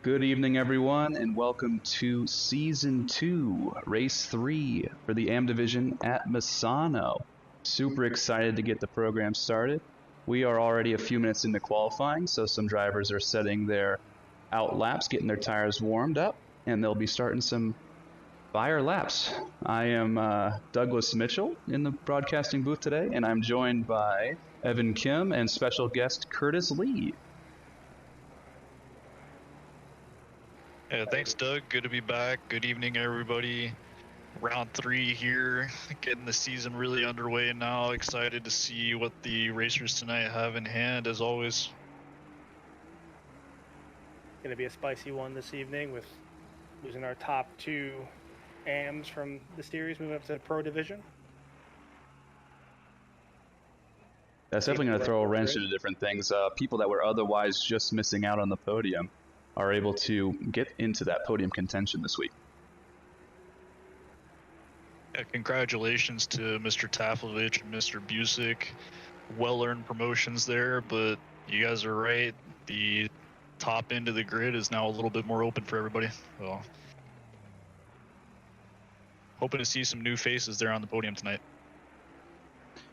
Good evening, everyone, and welcome to Season 2, Race 3 for the AM Division at Misano. Super excited to get the program started. We are already a few minutes into qualifying, so some drivers are setting their out laps, getting their tires warmed up, and they'll be starting some fire laps. I am Douglas Mitchell in the broadcasting booth today, and I'm joined by Evan Kim and special guest Curtis Lee. Yeah, thanks, Doug. Good to be back. Good evening, everybody. Round 3 here, getting the season really underway now. Excited to see what the racers tonight have in hand, as always. Going to be a spicy one this evening with losing our top 2 AMs from the series, moving up to the Pro Division. That's definitely going to throw a wrench into different things. People that were otherwise just missing out on the podium are able to get into that podium contention this week. Yeah, congratulations to Mr. Taflovich and Mr. Busick. Well-earned promotions there, but you guys are right. The top end of the grid is now a little bit more open for everybody. So. hoping to see some new faces there on the podium tonight.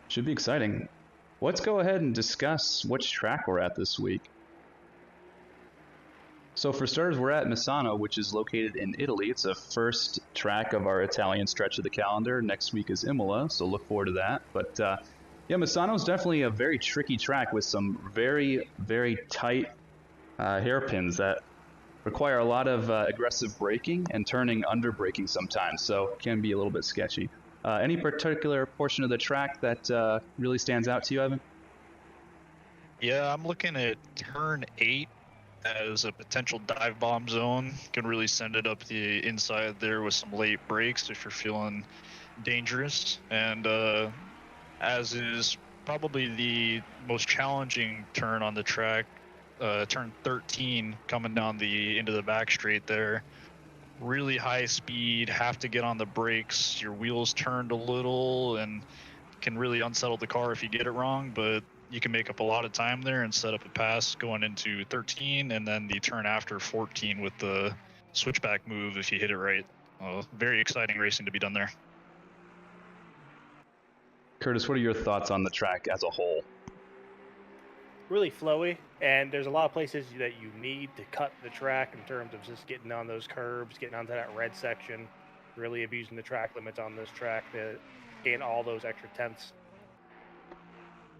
Should be exciting. Let's go ahead and discuss which track we're at this week. So for starters, we're at Misano, which is located in Italy. It's the first track of our Italian stretch of the calendar. Next week is Imola, so look forward to that. But yeah, Misano is definitely a very tricky track with some very, very tight hairpins that require a lot of aggressive braking and turning under braking sometimes, so can be a little bit sketchy. Any particular portion of the track that really stands out to you, Evan? Yeah, I'm looking at turn 8 as a potential dive bomb zone. Can really send it up the inside there with some late brakes if you're feeling dangerous. And as is probably the most challenging turn on the track, turn 13 coming down the into the back straight there. Really high speed, have to get on the brakes. Your wheels turned a little and can really unsettle the car if you get it wrong, but you can make up a lot of time there and set up a pass going into 13 and then the turn after 14 with the switchback move if you hit it right. Very exciting racing to be done there. Curtis, what are your thoughts on the track as a whole? Really flowy, and there's a lot of places that you need to cut the track in terms of just getting on those curbs, getting onto that red section, really abusing the track limits on this track to gain all those extra tenths.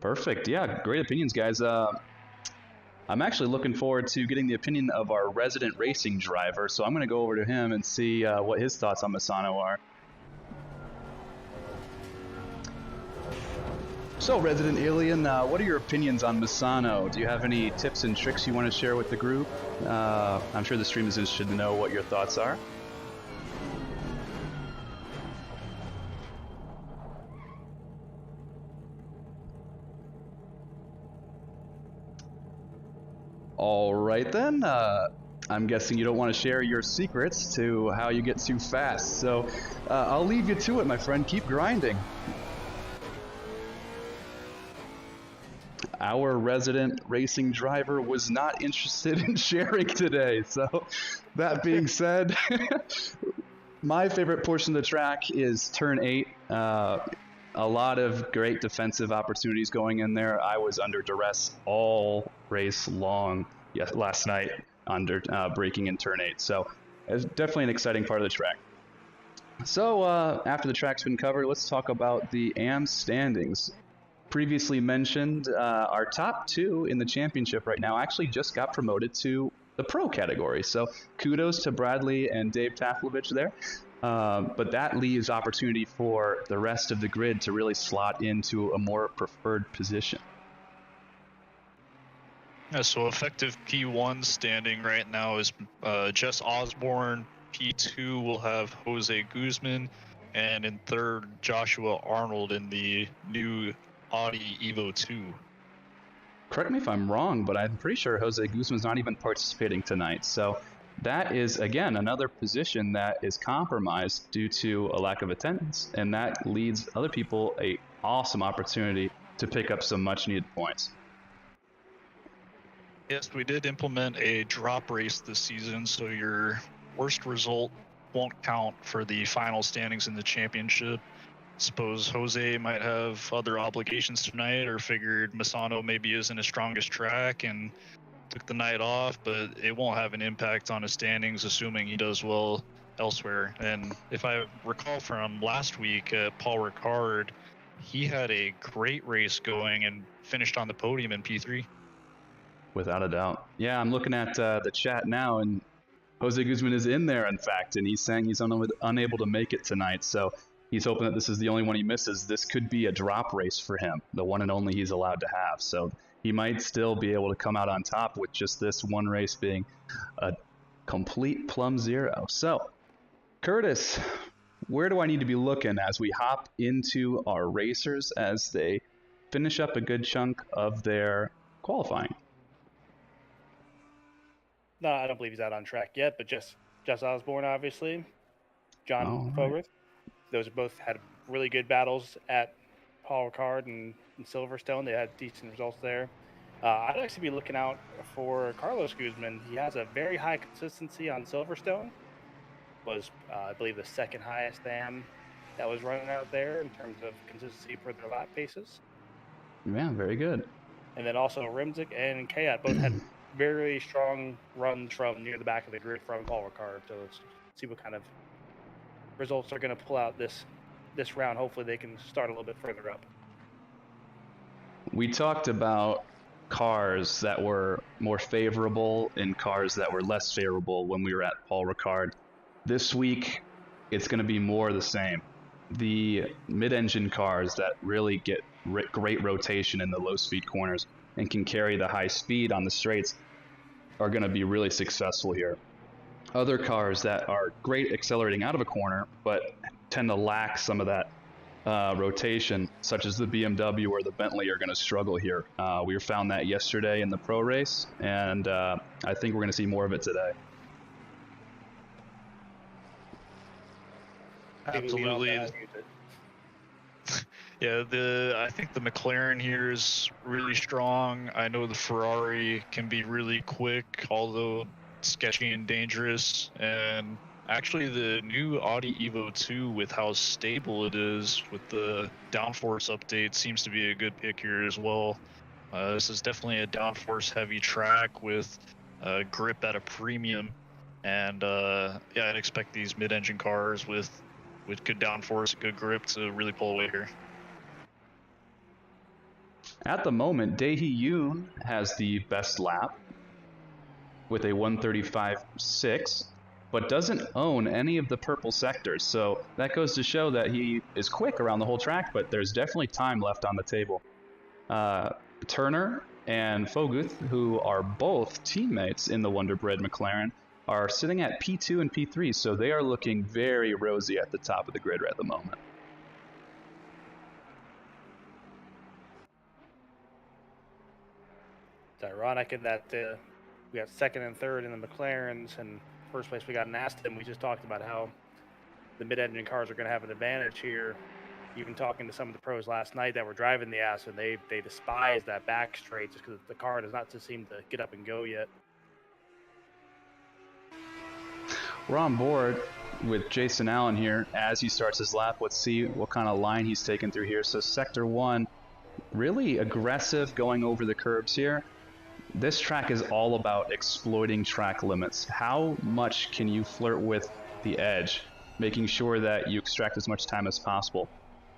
Perfect. Yeah, great opinions, guys. I'm actually looking forward to getting the opinion of our resident racing driver, so I'm going to go over to him and see what his thoughts on Misano are. So, Resident Alien, what are your opinions on Misano? Do you have any tips and tricks you want to share with the group? I'm sure the stream is interested to know what your thoughts are. All right then. I'm guessing you don't want to share your secrets to how you get too fast, so I'll leave you to it, my friend. Keep grinding. Our resident racing driver was not interested in sharing today. So that being said, my favorite portion of the track is turn 8. A lot of great defensive opportunities going in there. I was under duress all race long last night under braking in turn 8. So it's definitely an exciting part of the track. So after the track's been covered, let's talk about the AM standings. Previously mentioned, our top 2 in the championship right now actually just got promoted to the pro category. So kudos to Bradley and Dave Taflovich there. But that leaves opportunity for the rest of the grid to really slot into a more preferred position. Yeah, so effective P1 standing right now is Jess Osborne. P2 will have Jose Guzman. And in third, Joshua Arnold in the new Audi Evo 2. Correct me if I'm wrong, but I'm pretty sure Jose Guzman's not even participating tonight. So that is, again, another position that is compromised due to a lack of attendance, and that leads other people an awesome opportunity to pick up some much-needed points. Yes, we did implement a drop race this season, so your worst result won't count for the final standings in the championship. Suppose Jose might have other obligations tonight or figured Misano maybe isn't his strongest track and took the night off, but it won't have an impact on his standings, assuming he does well elsewhere. And if I recall from last week at Paul Ricard, he had a great race going and finished on the podium in P3. Without a doubt. Yeah, I'm looking at the chat now, and Jose Guzman is in there, in fact, and he's saying he's unable to make it tonight. So he's hoping that this is the only one he misses. This could be a drop race for him, the one and only he's allowed to have. So he might still be able to come out on top with just this one race being a complete plum zero. So, Curtis, where do I need to be looking as we hop into our racers as they finish up a good chunk of their qualifying? No, I don't believe he's out on track yet, but Jess Osborne, obviously. John Fogarth. Those both had really good battles at Paul Ricard and Silverstone. They had decent results there. I'd actually be looking out for Carlos Guzman. He has a very high consistency on Silverstone. Was, I believe, the second highest AM that was running out there in terms of consistency for their lap paces. Yeah, very good. And then also Rimzik and Kayat both had very strong runs from near the back of the grid from Paul Ricard. So let's see what kind of results they're going to pull out this round. Hopefully they can start a little bit further up. We talked about cars that were more favorable and cars that were less favorable when we were at Paul Ricard. This week, it's going to be more of the same. The mid-engine cars that really get great rotation in the low-speed corners and can carry the high speed on the straights are going to be really successful here. Other cars that are great accelerating out of a corner but tend to lack some of that rotation, such as the BMW or the Bentley, are going to struggle here. We found that yesterday in the pro race, and I think we're going to see more of it today. Absolutely. Yeah, I think the McLaren here is really strong. I know the Ferrari can be really quick, although sketchy and dangerous. And actually, the new Audi Evo 2, with how stable it is with the downforce update, seems to be a good pick here as well. This is definitely a downforce heavy track with grip at a premium. And yeah, I'd expect these mid-engine cars with good downforce, good grip to really pull away here. At the moment, Daehee Yoon has the best lap with a 135.6, but doesn't own any of the purple sectors. So that goes to show that he is quick around the whole track, but there's definitely time left on the table. Turner and Foguth, who are both teammates in the Wonderbread McLaren, are sitting at P2 and P3, so they are looking very rosy at the top of the grid at the moment. It's ironic in that we got second and third in the McLarens, and first place we got an Aston. We just talked about how the mid-engine cars are going to have an advantage here. Even talking to some of the pros last night that were driving the Aston, they despise that back straight just because the car does not seem to get up and go yet. We're on board with Jason Allen here as he starts his lap. Let's see what kind of line he's taken through here. So sector 1, really aggressive going over the curbs here. This track is all about exploiting track limits. How much can you flirt with the edge, making sure that you extract as much time as possible?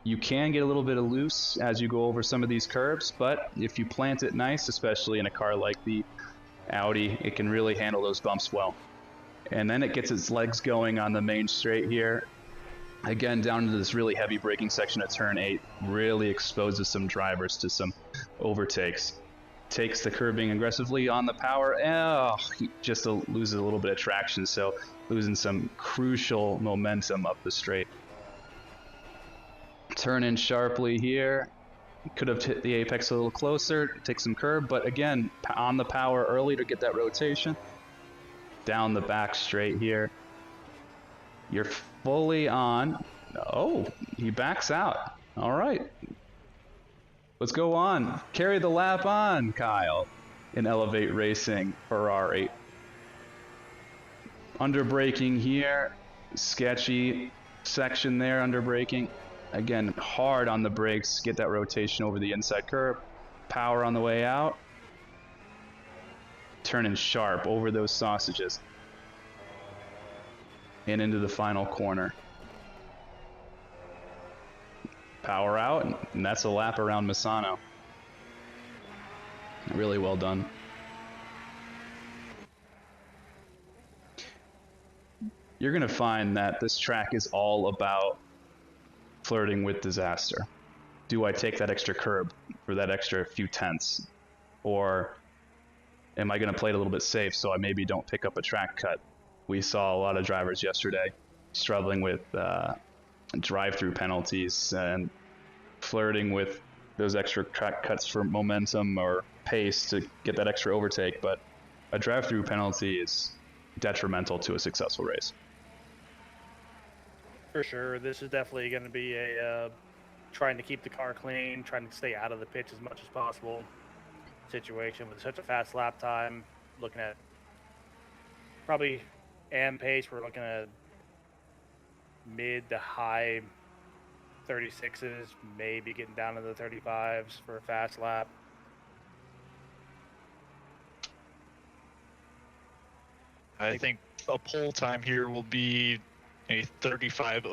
You can get a little bit of loose as you go over some of these curbs, but if you plant it nice, especially in a car like the Audi, it can really handle those bumps well. And then it gets its legs going on the main straight here. Again, down into this really heavy braking section at turn 8, really exposes some drivers to some overtakes. Takes the curbing aggressively on the power. He just loses a little bit of traction, so losing some crucial momentum up the straight. Turn in sharply here. Could have hit the apex a little closer, take some curb, but again, on the power early to get that rotation. Down the back straight here. You're fully on. Oh, he backs out. All right. Let's go on. Carry the lap on, Kyle, in Elevate Racing Ferrari. Under braking here. Sketchy section there, under braking. Again, hard on the brakes. Get that rotation over the inside curb. Power on the way out. Turning sharp over those sausages. And into the final corner. Power out, and that's a lap around Misano. Really well done. You're going to find that this track is all about flirting with disaster. Do I take that extra curb for that extra few tenths? Or am I going to play it a little bit safe so I maybe don't pick up a track cut? We saw a lot of drivers yesterday struggling with drive-through penalties and flirting with those extra track cuts for momentum or pace to get that extra overtake, but a drive-through penalty is detrimental to a successful race. For sure, this is definitely going to be a trying to keep the car clean, trying to stay out of the pitch as much as possible situation with such a fast lap time. Looking at probably AM pace, we're looking at mid to high 36s, maybe getting down to the 35s for a fast lap. I think a pole time here will be a 35.0,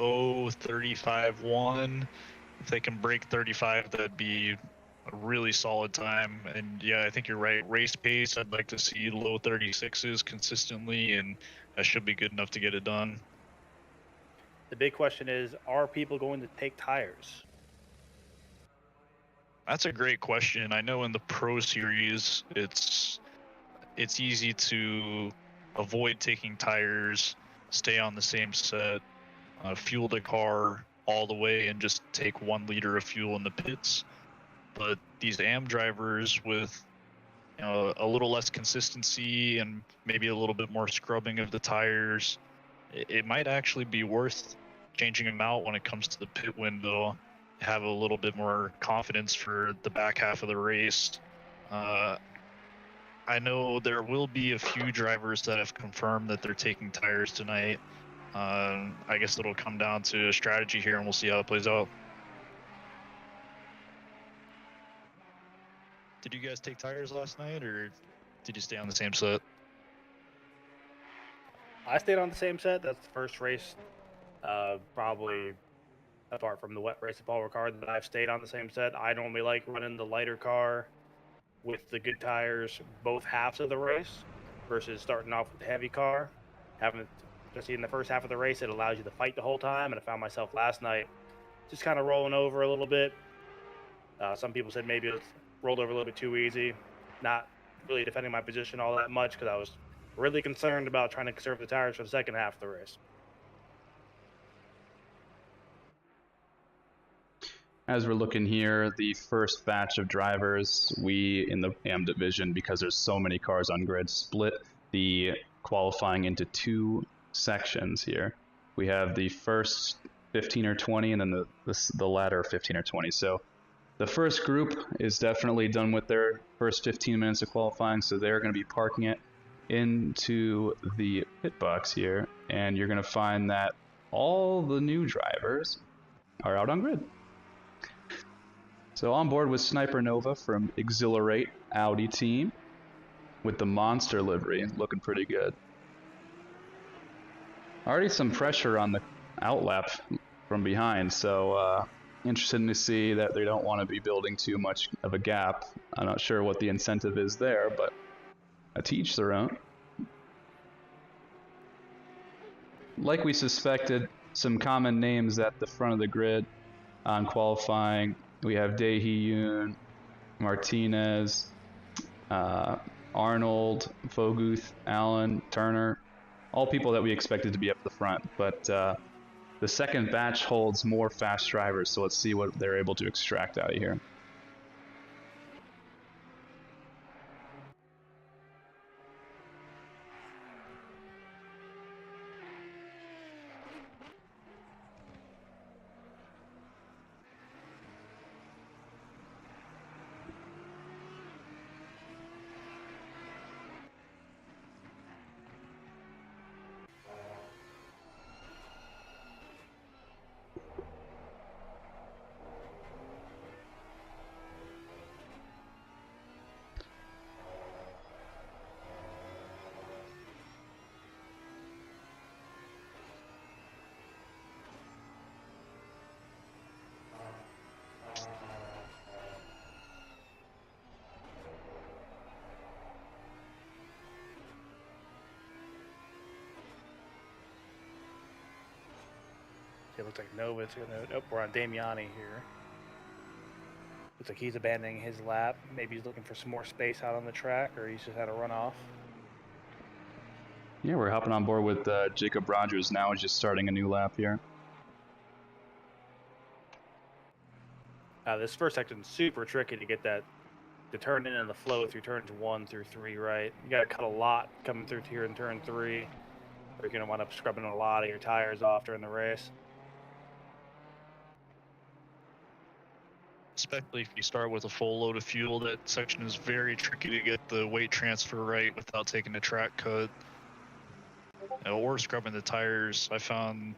35.1. If they can break 35, that'd be a really solid time. And yeah, I think you're right. Race pace, I'd like to see low 36s consistently, and that should be good enough to get it done. The big question is, are people going to take tires? That's a great question. I know in the Pro Series, it's easy to avoid taking tires, stay on the same set, fuel the car all the way, and just take 1 liter of fuel in the pits. But these AM drivers with a little less consistency and maybe a little bit more scrubbing of the tires, it might actually be worth changing them out when it comes to the pit window. Have a little bit more confidence for the back half of the race. I know there will be a few drivers that have confirmed that they're taking tires tonight. I guess it'll come down to a strategy here, and we'll see how it plays out. Did you guys take tires last night, or did you stay on the same set? I stayed on the same set. That's the first race, probably apart from the wet race of Paul Ricard, that I've stayed on the same set. I normally like running the lighter car with the good tires both halves of the race versus starting off with the heavy car. Having, especially in the first half of the race, it allows you to fight the whole time. And I found myself last night just kind of rolling over a little bit. Some people said maybe it rolled over a little bit too easy. Not really defending my position all that much because I was really concerned about trying to conserve the tires for the second half of the race. As we're looking here, the first batch of drivers, we in the AM division, because there's so many cars on grid, split the qualifying into 2 sections here. We have the first 15 or 20 and then the latter 15 or 20. So the first group is definitely done with their first 15 minutes of qualifying, so they're going to be parking it into the pit box here, and you're going to find that all the new drivers are out on grid. So on board with Sniper Nova from Exhilarate Audi team with the monster livery, looking pretty good. Already some pressure on the outlap from behind, so interested to see that they don't want to be building too much of a gap. I'm not sure what the incentive is there, but to each their own. Like we suspected, some common names at the front of the grid on qualifying. We have Dae-Yoon, Martinez, Arnold, Foguth, Allen, Turner, all people that we expected to be up the front. But the second batch holds more fast drivers, so let's see what they're able to extract out of here. It looks like Nova's gonna. Oh, we're on Damiani here. Looks like he's abandoning his lap. Maybe he's looking for some more space out on the track, or he's just had a runoff. Yeah, we're hopping on board with Jacob Rogers now. He's just starting a new lap here. This first section is super tricky to get that to turn in the flow through turns 1 through 3, right? You got to cut a lot coming through here in turn 3, or you're going to wind up scrubbing a lot of your tires off during the race. Especially if you start with a full load of fuel, that section is very tricky to get the weight transfer right without taking a track cut or scrubbing the tires. I found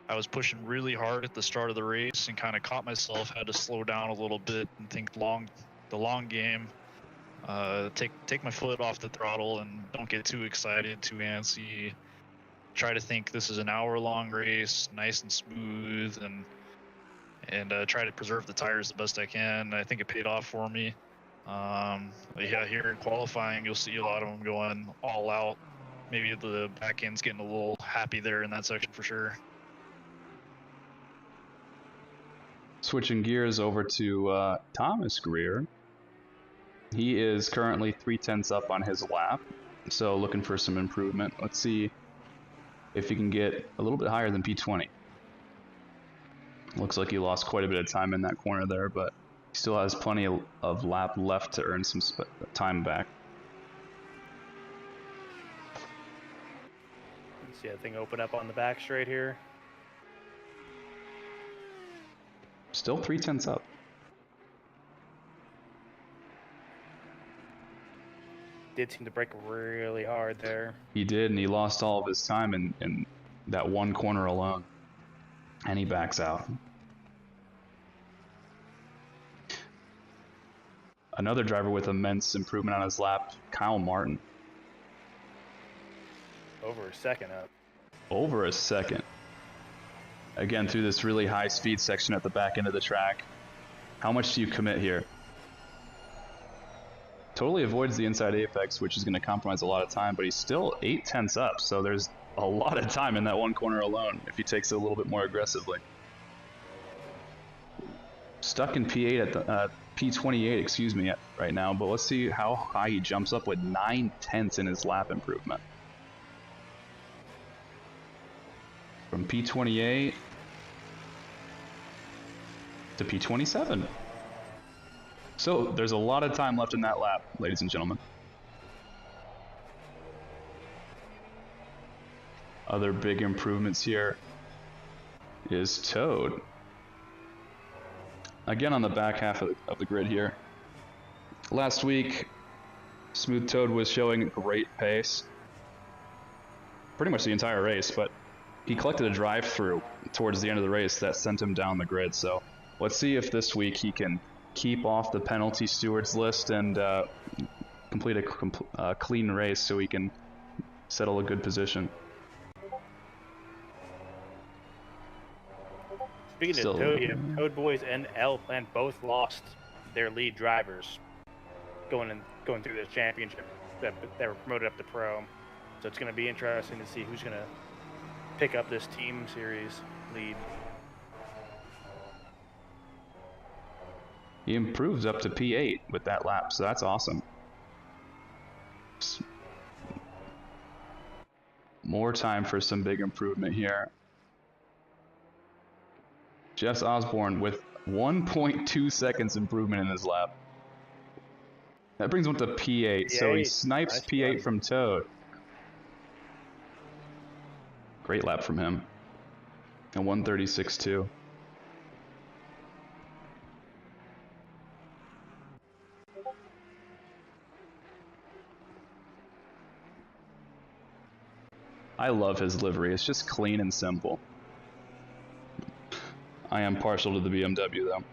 I was pushing really hard at the start of the race and kind of caught myself, had to slow down a little bit and think the long game. Take my foot off the throttle and don't get too excited, too antsy. Try to think this is an hour-long race, nice and smooth, and try to preserve the tires the best I can. I think it paid off for me. But yeah, here in qualifying, you'll see a lot of them going all out. Maybe the back end's getting a little happy there in that section for sure. Switching gears over to Thomas Greer. He is currently 0.3 up on his lap, so looking for some improvement. Let's see if he can get a little bit higher than P20. Looks like he lost quite a bit of time in that corner there, but he still has plenty of lap left to earn some time back. See that thing open up on the back straight here. Still 0.3 up. Did seem to break really hard there. He did, and he lost all of his time in that one corner alone. And he backs out. Another driver with immense improvement on his lap, Kyle Martin. Over a second up. Over a second. Again, through this really high speed section at the back end of the track. How much do you commit here? Totally avoids the inside apex, which is going to compromise a lot of time, but he's still 0.8 up, so there's a lot of time in that one corner alone if he takes it a little bit more aggressively. Stuck in P8 at the P28, excuse me, right now, but let's see how high he jumps up with 0.9 in his lap improvement. From P28 to P27. So there's a lot of time left in that lap, ladies and gentlemen. Other big improvements here is Toad. Again on the back half of the grid here. Last week, Smooth Toad was showing great pace. Pretty much the entire race, but he collected a drive-through towards the end of the race that sent him down the grid. So let's see if this week he can keep off the penalty stewards list and complete a clean race so he can settle a good position. Speaking of Toad, Toad Boys and L-Plan both lost their lead drivers going through this championship that were promoted up to pro. So it's going to be interesting to see who's going to pick up this team series lead. He improves up to P8 with that lap, so that's awesome. More time for some big improvement here. Jess Osborne with 1.2 seconds improvement in his lap. That brings him to P8, so he snipes nice P8 run from Toad. Great lap from him. A 136.2. I love his livery. It's just clean and simple. I am partial to the BMW though.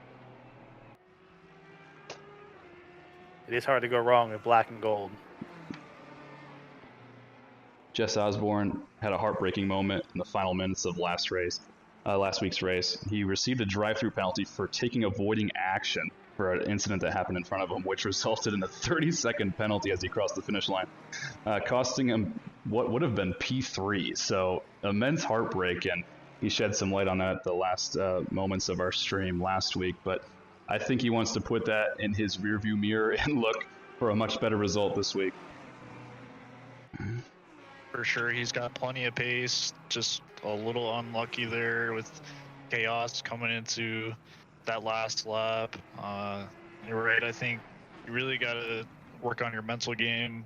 It is hard to go wrong with black and gold. Jess Osborne had a heartbreaking moment in the final minutes of last week's race. He received a drive-through penalty for avoiding action for an incident that happened in front of him, which resulted in a 30-second penalty as he crossed the finish line, costing him what would have been P3. So immense heartbreak, and he shed some light on that at the last moments of our stream last week. But I think he wants to put that in his rearview mirror and look for a much better result this week. For sure, he's got plenty of pace, just a little unlucky there with chaos coming into that last lap. You're right, I think you really got to work on your mental game.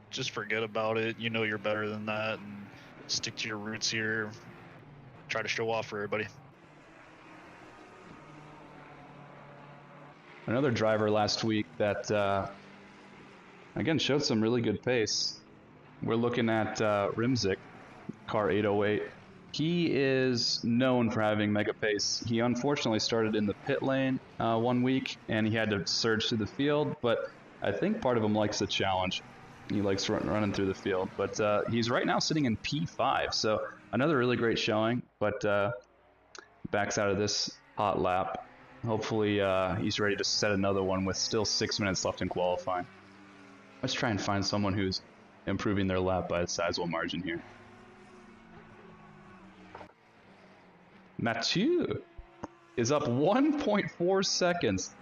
Just forget about it. You know you're better than that, and stick to your roots here. Try to show off for everybody. Another driver last week that, again, showed some really good pace. We're looking at Rimzik, car 808. He is known for having mega pace. He unfortunately started in the pit lane 1 week, and he had to surge through the field, but I think part of him likes the challenge. He likes running through the field, but he's right now sitting in P5, so another really great showing, but backs out of this hot lap. Hopefully he's ready to set another one with still 6 minutes left in qualifying. Let's try and find someone who's improving their lap by a sizable margin here. Mathieu is up 1.4 seconds.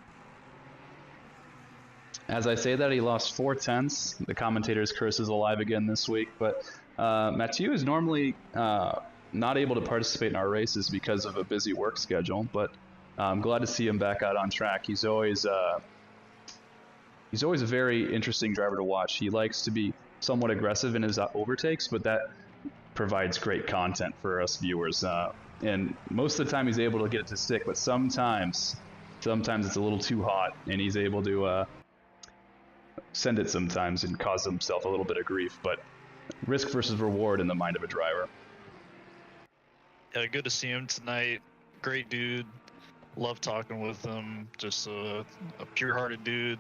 As I say that, he lost 4/10. The commentator's curse is alive again this week, but Mathieu is normally not able to participate in our races because of a busy work schedule, but I'm glad to see him back out on track. He's always a very interesting driver to watch. He likes to be somewhat aggressive in his overtakes, but that provides great content for us viewers. And most of the time he's able to get it to stick, but sometimes it's a little too hot, and he's able to send it sometimes and cause himself a little bit of grief. But risk versus reward in the mind of a driver. Yeah, good to see him tonight. Great dude. Love talking with him. Just a pure-hearted dude.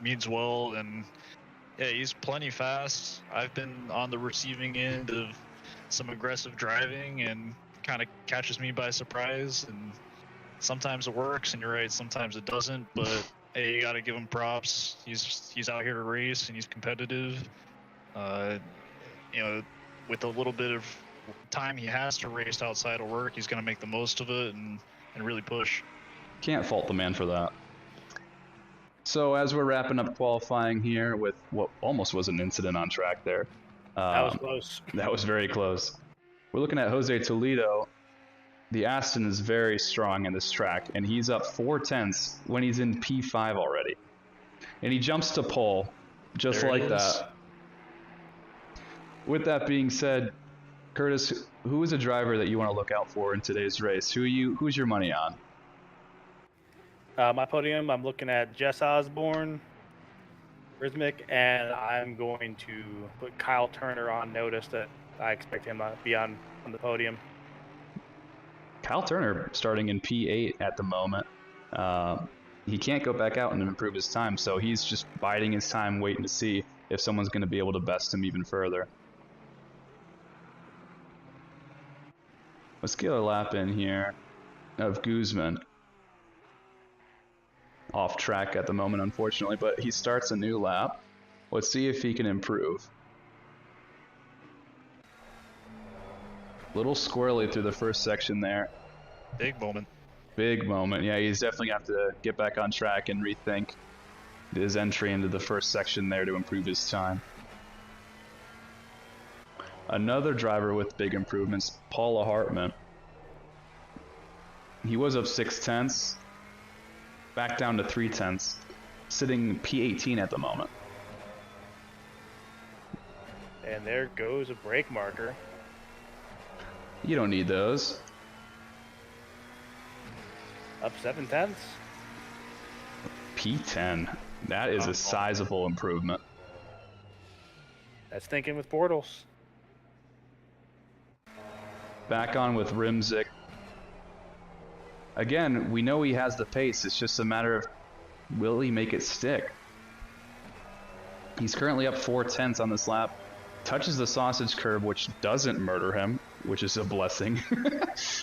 Means well, and yeah, he's plenty fast. I've been on the receiving end of some aggressive driving, and kind of catches me by surprise, and sometimes it works, and you're right, sometimes it doesn't, but hey, you got to give him props. He's out here to race, and he's competitive. You know, with a little bit of time he has to race outside of work, he's going to make the most of it and really push. Can't fault the man for that. So as we're wrapping up qualifying here with what almost was an incident on track there. That was close. That was very close. We're looking at Jose Toledo. The Aston is very strong in this track, and he's up 4/10 when he's in P5 already. And he jumps to pole, just There like that. With that being said, Curtis, who is a driver that you want to look out for in today's race? Who's your money on? My podium, I'm looking at Jess Osborne, Rhythmic, and I'm going to put Kyle Turner on notice that I expect him to be on the podium. Kyle Turner starting in P8 at the moment. He can't go back out and improve his time, so he's just biding his time, waiting to see if someone's going to be able to best him even further. Let's get a lap in here of Guzman. Off track at the moment, unfortunately, but he starts a new lap. Let's see if he can improve. Little squirrely through the first section there. Big moment. Big moment. Yeah, he's definitely going to have to get back on track and rethink his entry into the first section there to improve his time. Another driver with big improvements, Paula Hartman. He was up 6/10, back down to 3/10, sitting P18 at the moment. And there goes a brake marker. You don't need those. Up 7/10. P10. That is a sizable improvement. That's thinking with Bortles. Back on with Rimzik. Again, we know he has the pace. It's just a matter of will he make it stick. He's currently up 4/10 on this lap. Touches the sausage curb, which doesn't murder him, which is a blessing.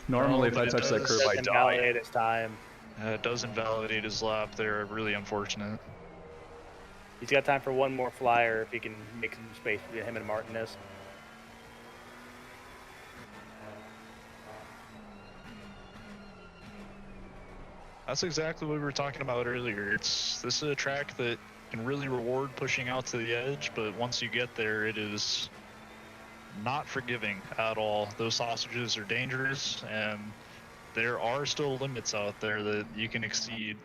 Normally, if I touch that curb, I die. Invalidate his time. It does invalidate his lap there. Really unfortunate. He's got time for one more flyer if he can make some space between him and Martinez. That's exactly what we were talking about earlier. This is a track that can really reward pushing out to the edge, but once you get there, it is not forgiving at all. Those sausages are dangerous, and there are still limits out there that you can exceed.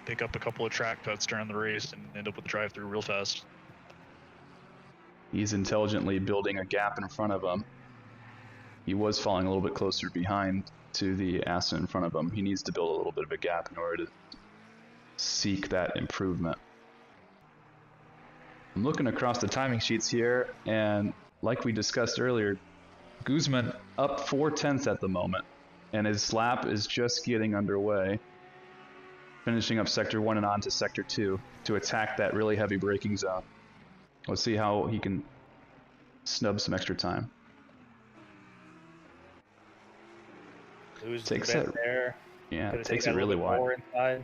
Pick up a couple of track cuts during the race and end up with the drive-through real fast. He's intelligently building a gap in front of him. He was falling a little bit closer behind to the Aston in front of him. He needs to build a little bit of a gap in order to seek that improvement. I'm looking across the timing sheets here, and like we discussed earlier, Guzman up 4/10 at the moment, and his lap is just getting underway. Finishing up Sector 1 and on to Sector 2 to attack that really heavy braking zone. Let's see how he can snub some extra time. Lose Takes the it there. Yeah, it takes it really wide. Inside.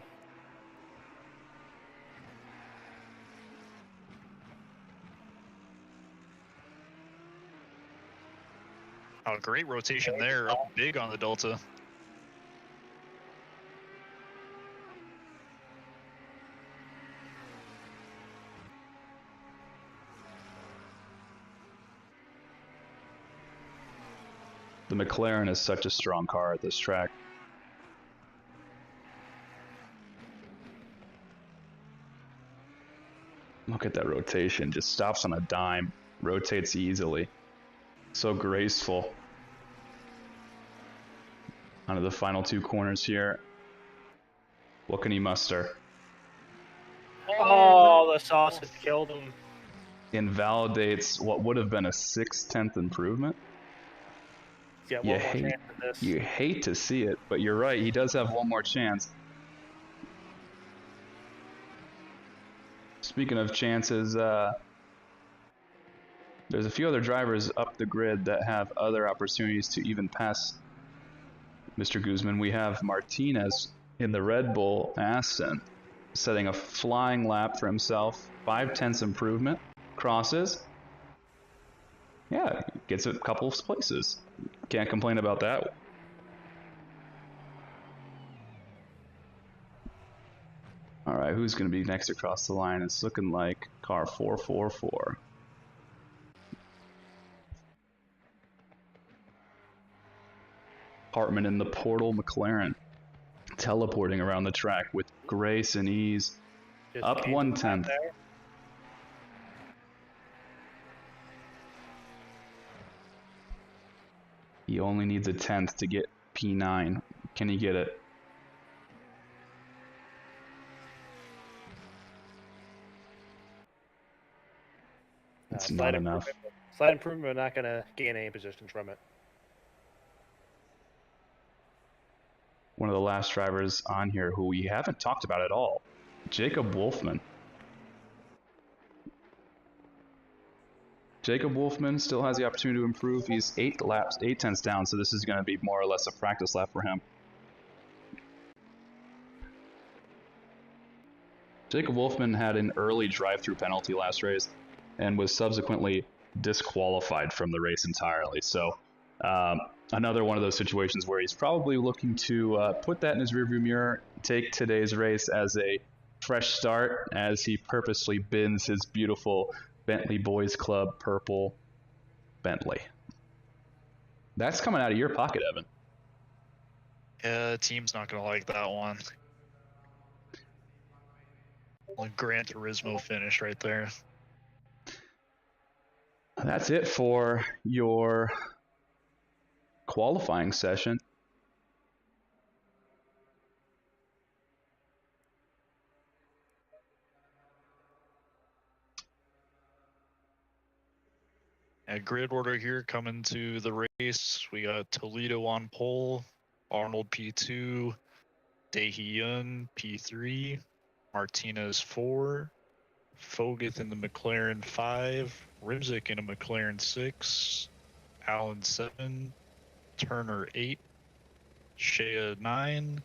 Oh, great rotation there, up big on the Delta. The McLaren is such a strong car at this track. Look at that rotation, just stops on a dime, rotates easily. So graceful. Onto the final 2 corners here. What can he muster? Oh, the sausage killed him. Invalidates what would have been a 6/10 improvement. He's got one more chance at this. You hate to see it, but you're right, he does have one more chance. Speaking of chances, there's a few other drivers up the grid that have other opportunities to even pass Mr. Guzman. We have Martinez in the Red Bull Aston setting a flying lap for himself. 5/10 improvement. Crosses. Yeah, gets a couple of places. Can't complain about that. All right, who's going to be next across the line? It's looking like car 444. Hartman in the Portal McLaren, teleporting around the track with grace and ease. Just up 1/10. He only needs a 10th to get P9. Can he get it? It's not enough. Slight improvement, but not going to gain any positions from it. One of the last drivers on here who we haven't talked about at all, Jacob Wolfman. Jacob Wolfman still has the opportunity to improve. He's 8/10 down, so this is going to be more or less a practice lap for him. Jacob Wolfman had an early drive-through penalty last race and was subsequently disqualified from the race entirely. So another one of those situations where he's probably looking to put that in his rearview mirror, take today's race as a fresh start as he purposely bins his beautiful Bentley Boys Club purple Bentley. That's coming out of your pocket, Evan. Yeah, the team's not going to like that one. Gran Turismo finish right there. That's it for your qualifying session. At grid order here coming to the race, we got Toledo on pole, Arnold P2, Dae-Hyun P3, Martinez 4, Fogeth in the McLaren 5, Rimzik in a McLaren 6, Allen 7, Turner 8, Shea 9,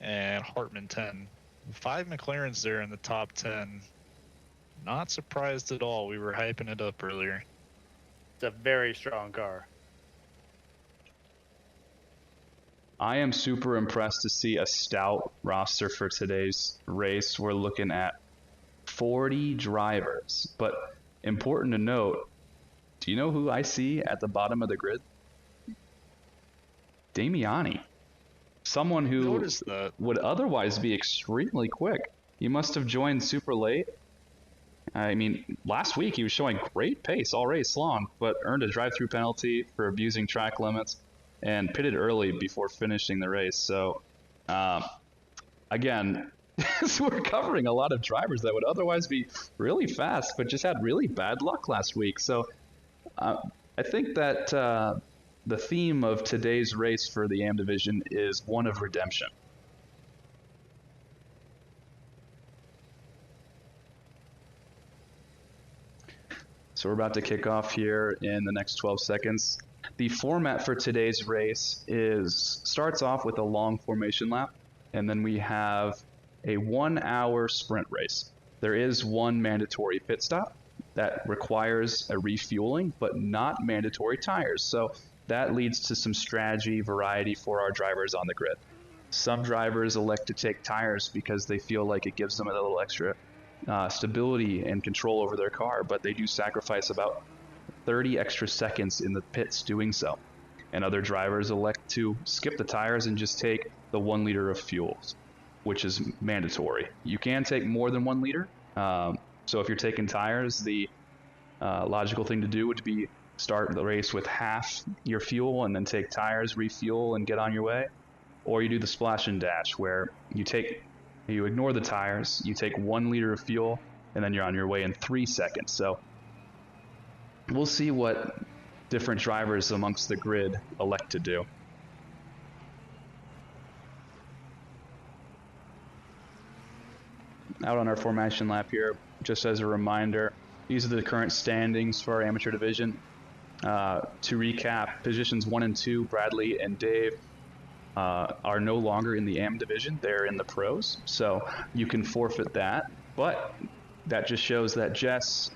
and Hartman 10. 5 McLarens there in the top 10. Not surprised at all. We were hyping it up earlier. It's a very strong car. I am super impressed to see a stout roster for today's race. We're looking at 40 drivers, but important to note, do you know who I see at the bottom of the grid? Damiani. Someone who would otherwise be extremely quick. He must have joined super late. I mean, last week he was showing great pace all race long, but earned a drive-through penalty for abusing track limits and pitted early before finishing the race. So, again, we're covering a lot of drivers that would otherwise be really fast, but just had really bad luck last week. So, I think that the theme of today's race for the AM division is one of redemption. So we're about to kick off here in the next 12 seconds. The format for today's race starts off with a long formation lap, and then we have a 1 hour sprint race. There is one mandatory pit stop that requires a refueling, but not mandatory tires. So that leads to some strategy variety for our drivers on the grid. Some drivers elect to take tires because they feel like it gives them a little extra stability and control over their car, but they do sacrifice about 30 extra seconds in the pits doing so. And other drivers elect to skip the tires and just take the 1 liter of fuel, which is mandatory. You can take more than 1 liter. So if you're taking tires, the logical thing to do would be start the race with half your fuel and then take tires, refuel, and get on your way. Or you do the splash and dash, where you ignore the tires, you take 1 liter of fuel, and then you're on your way in 3 seconds. So we'll see what different drivers amongst the grid elect to do. Out on our formation lap here, just as a reminder, these are the current standings for our amateur division. To recap, positions 1 and 2, Bradley and Dave, are no longer in the AM division. They're in the pros, so you can forfeit that. But that just shows that Jess,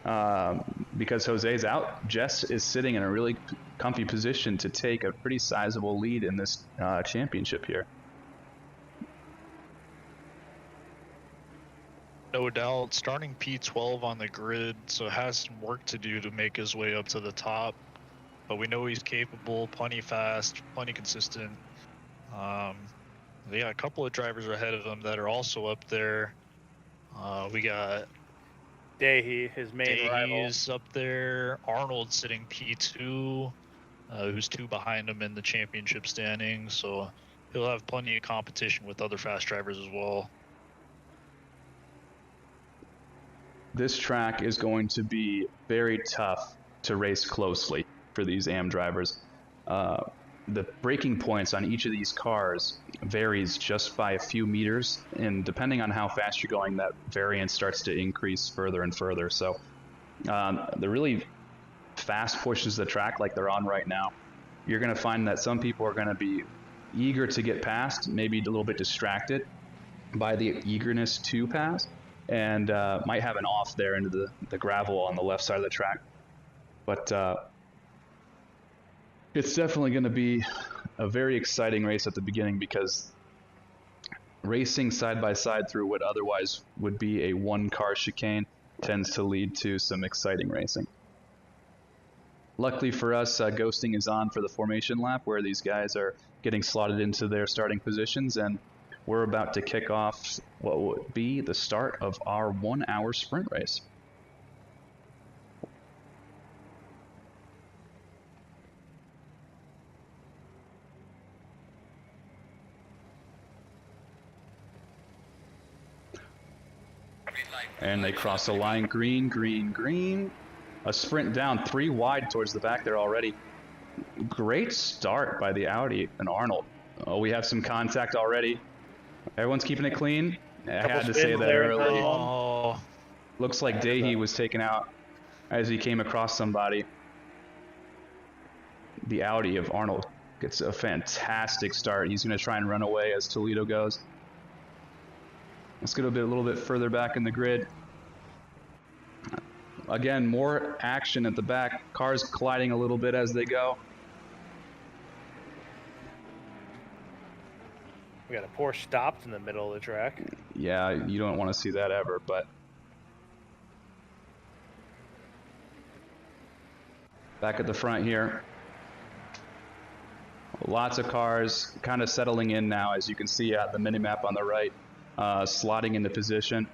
because Jose's out, Jess is sitting in a really comfy position to take a pretty sizable lead in this championship here. No doubt, starting P12 on the grid, so has some work to do to make his way up to the top. But we know he's capable, plenty fast, plenty consistent. They got a couple of drivers ahead of him that are also up there. We got Dahy, his main rival. Dahy's up there. Arnold sitting P2, who's 2 behind him in the championship standings. So he'll have plenty of competition with other fast drivers as well. This track is going to be very tough to race closely for these AM drivers. The braking points on each of these cars varies just by a few meters, and depending on how fast you're going, that variance starts to increase further and further. So the really fast portions of the track, like they're on right now, you're going to find that some people are going to be eager to get past, maybe a little bit distracted by the eagerness to pass, and might have an off there into the gravel on the left side of the track. But it's definitely going to be a very exciting race at the beginning, because racing side by side through what otherwise would be a 1-car chicane tends to lead to some exciting racing. Luckily for us, ghosting is on for the formation lap, where these guys are getting slotted into their starting positions, and we're about to kick off what would be the start of our 1 hour sprint race. And they cross the line, green, green, green. A sprint down, 3 wide towards the back there already. Great start by the Audi and Arnold. Oh, we have some contact already. Everyone's keeping it clean. I had to say that early. Oh. Looks like Dahy was taken out as he came across somebody. The Audi of Arnold gets a fantastic start. He's going to try and run away as Toledo goes. Let's get a little bit further back in the grid. Again, more action at the back. Cars colliding a little bit as they go. We got a Porsche stopped in the middle of the track. Yeah, you don't want to see that ever, but back at the front here. Lots of cars kind of settling in now, as you can see at the mini-map on the right, slotting into position.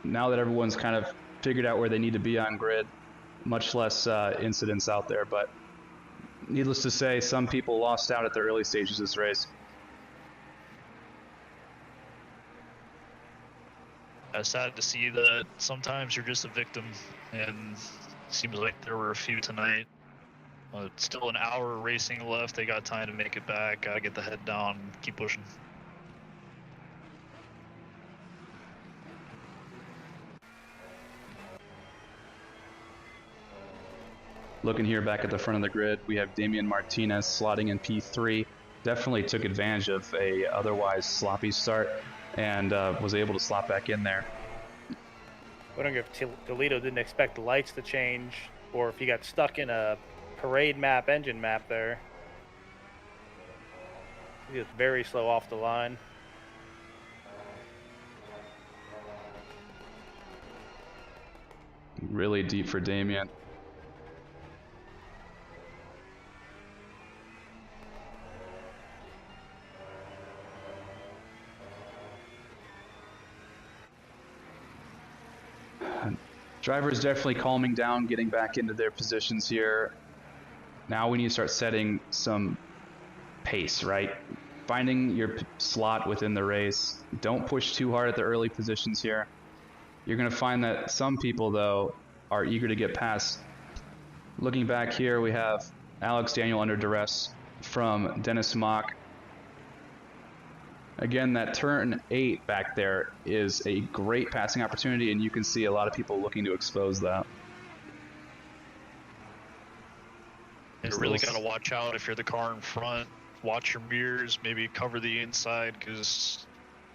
Now that everyone's kind of figured out where they need to be on grid, much less incidents out there, but needless to say, some people lost out at the early stages of this race. It's sad to see that sometimes you're just a victim, and it seems like there were a few tonight. Still an hour racing left. They got time to make it back. Gotta get the head down, keep pushing. Looking here back at the front of the grid, we have Damian Martinez slotting in P3. Definitely took advantage of a otherwise sloppy start and was able to slot back in there. Wondering if Toledo didn't expect the lights to change, or if he got stuck in a parade map, engine map there. He was very slow off the line. Really deep for Damian. Drivers definitely calming down, getting back into their positions here. Now we need to start setting some pace, right? Finding your slot within the race. Don't push too hard at the early positions here. You're going to find that some people, though, are eager to get past. Looking back here, we have Alex Daniel under duress from Dennis Mock. Again, that turn 8 back there is a great passing opportunity, and you can see a lot of people looking to expose that. You really got to watch out if you're the car in front. Watch your mirrors, maybe cover the inside, because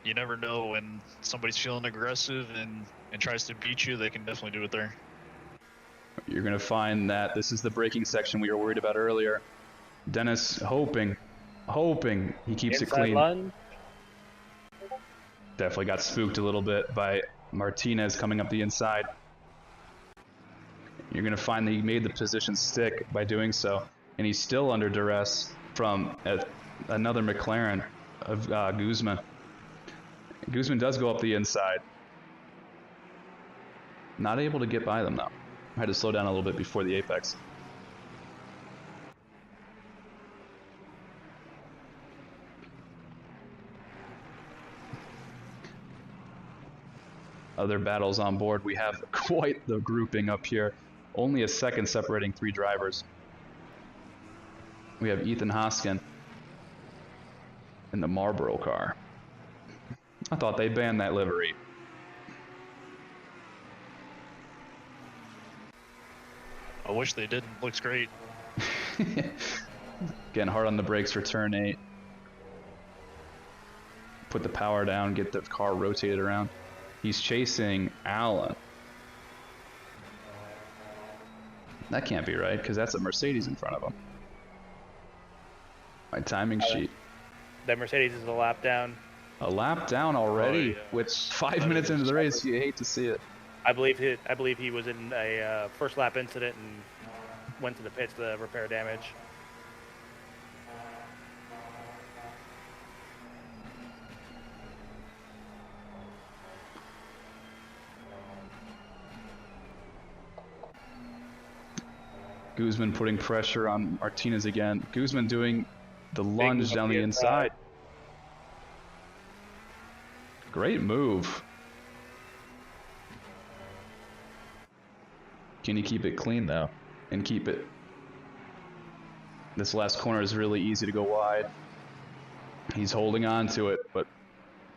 you never know when somebody's feeling aggressive and tries to beat you. They can definitely do it there. You're going to find that this is the braking section we were worried about earlier. Dennis hoping he keeps it clean. Lunge. Definitely got spooked a little bit by Martinez coming up the inside. You're going to find that he made the position stick by doing so, and he's still under duress from another McLaren of Guzman. Guzman does go up the inside. Not able to get by them, though. I had to slow down a little bit before the apex. Other battles on board. We have quite the grouping up here. Only a second separating 3 drivers. We have Ethan Hoskin in the Marlboro car. I thought they banned that livery. I wish they didn't. Looks great. Getting hard on the brakes for turn 8. Put the power down, get the car rotated around. He's chasing Allen. That can't be right, because that's a Mercedes in front of him. My timing sheet. That Mercedes is a lap down. A lap down already, with 5 minutes into the race. You hate to see it. I believe he was in a first lap incident and went to the pits to repair damage. Guzman putting pressure on Martinez again. Guzman doing the lunge down the inside. Great move. Can you keep it clean, though? And keep it... This last corner is really easy to go wide. He's holding on to it, but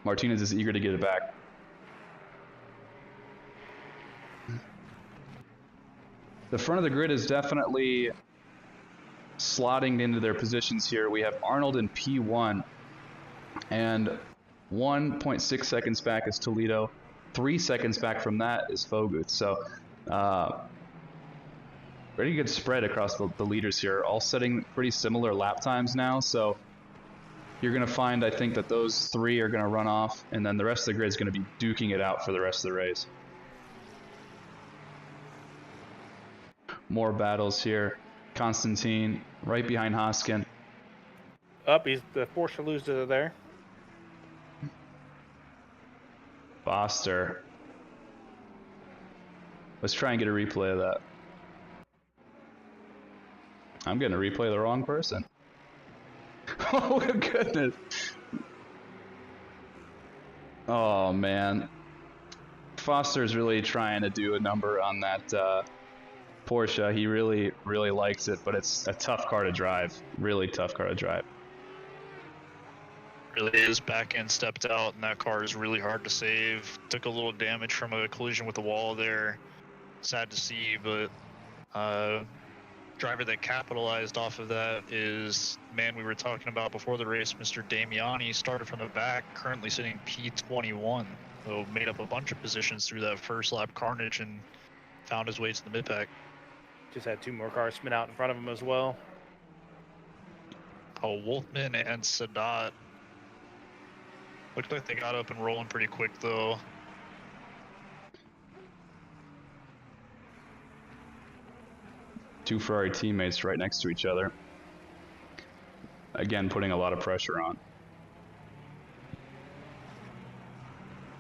Martinez is eager to get it back. The front of the grid is definitely slotting into their positions here. We have Arnold in P1, and 1.6 seconds back is Toledo. 3 seconds back from that is Fogut. So, pretty good spread across the leaders here, all setting pretty similar lap times now. So, you're going to find, I think, that those 3 are going to run off, and then the rest of the grid is going to be duking it out for the rest of the race. More battles here. Constantine right behind Hoskin. He's the Porsche loser there. Foster. Let's try and get a replay of that. I'm going to replay the wrong person. Oh, goodness. Oh, man. Foster's really trying to do a number on that Porsche. He really likes it, but it's a tough car to drive. Really tough car to drive. Really is. Back end stepped out, and that car is really hard to save. Took a little damage from a collision with the wall there. Sad to see, but driver that capitalized off of that is man we were talking about before the race, Mr. Damiani. Started from the back, currently sitting P21. So made up a bunch of positions through that first lap carnage and found his way to the mid-pack. Just had 2 more cars spin out in front of him as well. Oh, Wolfman and Sadat. Looked like they got up and rolling pretty quick, though. Two Ferrari teammates right next to each other. Again, putting a lot of pressure on.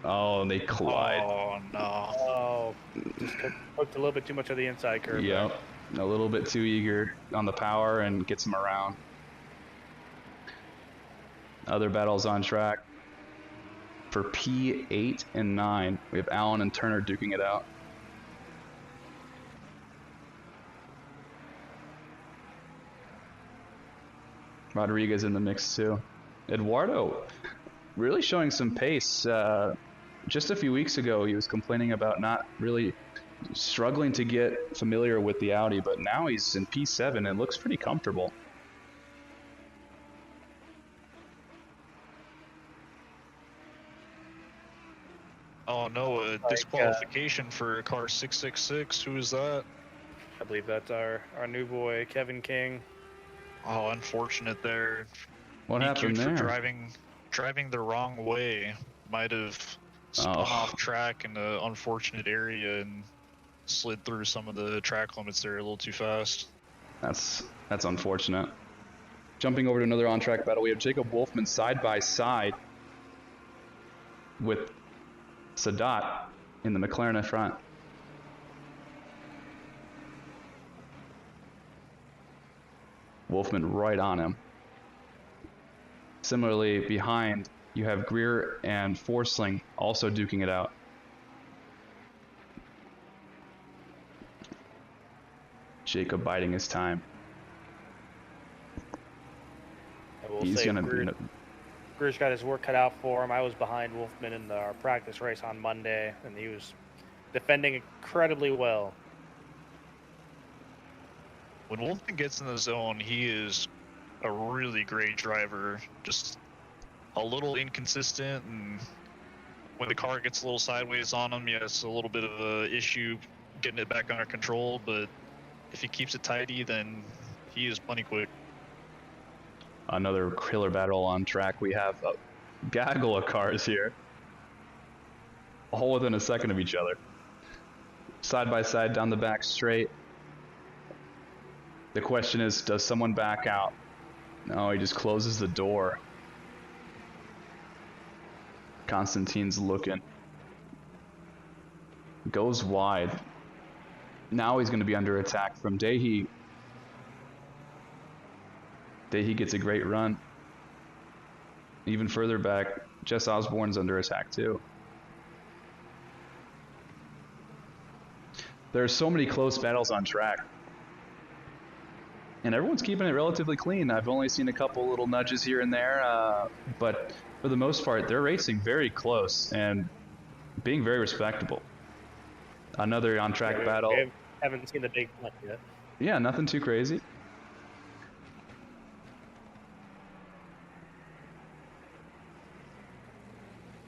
Oh, and they collide. Oh, no. Oh, just hooked a little bit too much of the inside curve. Yep, a little bit too eager on the power and gets him around. Other battles on track. For P8 and 9, we have Allen and Turner duking it out. Rodriguez in the mix too. Eduardo really showing some pace. Just a few weeks ago, he was complaining about not really struggling to get familiar with the Audi, but now he's in P7 and looks pretty comfortable. Oh no, a disqualification for car 666. Who is that? I believe that's our new boy, Kevin King. Oh, unfortunate there. What happened there? For driving the wrong way. Might have spun off track in an unfortunate area and slid through some of the track limits there a little too fast. That's unfortunate. Jumping over to another on-track battle, we have Jacob Wolfman side by side with Sadat in the McLaren in front. Wolfman right on him. Similarly, behind, you have Greer and Forsling also duking it out. Jacob biding his time. He's going to... Greer's got his work cut out for him. I was behind Wolfman in our practice race on Monday, and he was defending incredibly well. When Wolfman gets in the zone, he is a really great driver. Just a little inconsistent, and when the car gets a little sideways on him, yeah, it's a little bit of an issue getting it back under control, but if he keeps it tidy, then he is plenty quick. Another killer battle on track. We have a gaggle of cars here, all within a second of each other. Side by side down the back straight. The question is, does someone back out? No, he just closes the door. Constantine's looking. Goes wide. Now he's going to be under attack from Dehi. Dehi gets a great run. Even further back, Jess Osborne's under attack too. There are so many close battles on track. And everyone's keeping it relatively clean. I've only seen a couple little nudges here and there, but for the most part, they're racing very close and being very respectable. Another on-track battle. We haven't seen the big one yet. Yeah, nothing too crazy.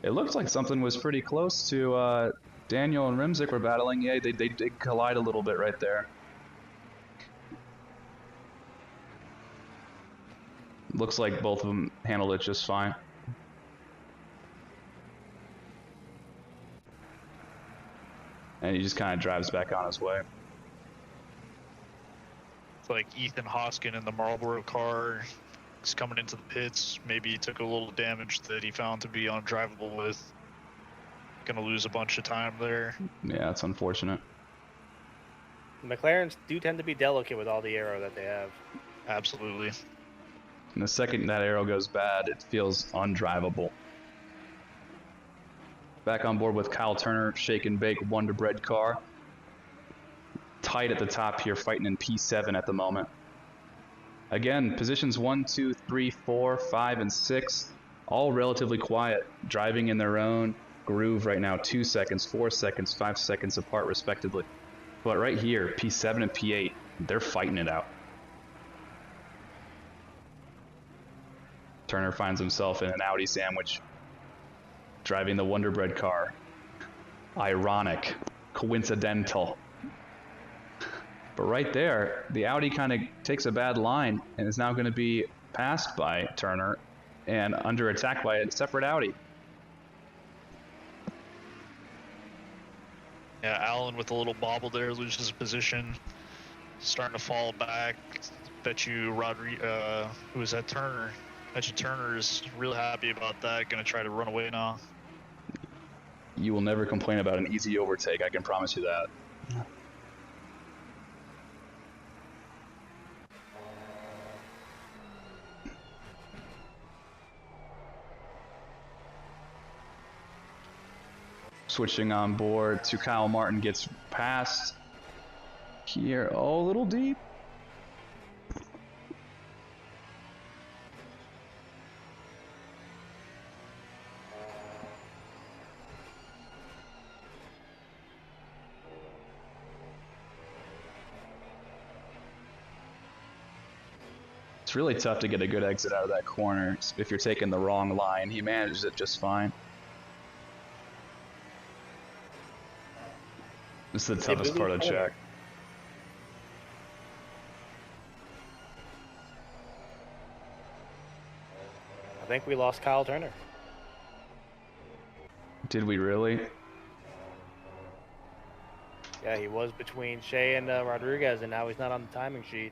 It looks like something was pretty close to Daniel and Rimzik were battling. Yeah, they did collide a little bit right there. Looks like both of them handled it just fine. And he just kind of drives back on his way. It's like Ethan Hoskin in the Marlboro car. He's coming into the pits. Maybe he took a little damage that he found to be undrivable with. Gonna lose a bunch of time there. Yeah, it's unfortunate. McLarens do tend to be delicate with all the aero that they have. Absolutely. And the second that aero goes bad, it feels undrivable. Back on board with Kyle Turner, shake and bake Wonder Bread car. tight at the top here, fighting in P7 at the moment. Again, positions 1, 2, 3, 4, 5, and 6, all relatively quiet, driving in their own groove right now, 2 seconds, 4 seconds, 5 seconds apart respectively. But right here, P7 and P8, they're fighting it out. Turner finds himself in an Audi sandwich, driving the Wonder Bread car. Ironic, coincidental. But right there, the Audi kind of takes a bad line and is now going to be passed by Turner and under attack by a separate Audi. Yeah, Allen with a little bobble there, loses his position, starting to fall back. Bet you who was that, Turner? Bet you Turner is real happy about that, going to try to run away now. You will never complain about an easy overtake, I can promise you that. Switching on board to Kyle Martin, gets past here. Oh, a little deep. It's really tough to get a good exit out of that corner if you're taking the wrong line. He manages it just fine. This is the toughest part of the check. I think we lost Kyle Turner. Did we really? Yeah, he was between Shea and Rodriguez, and now he's not on the timing sheet.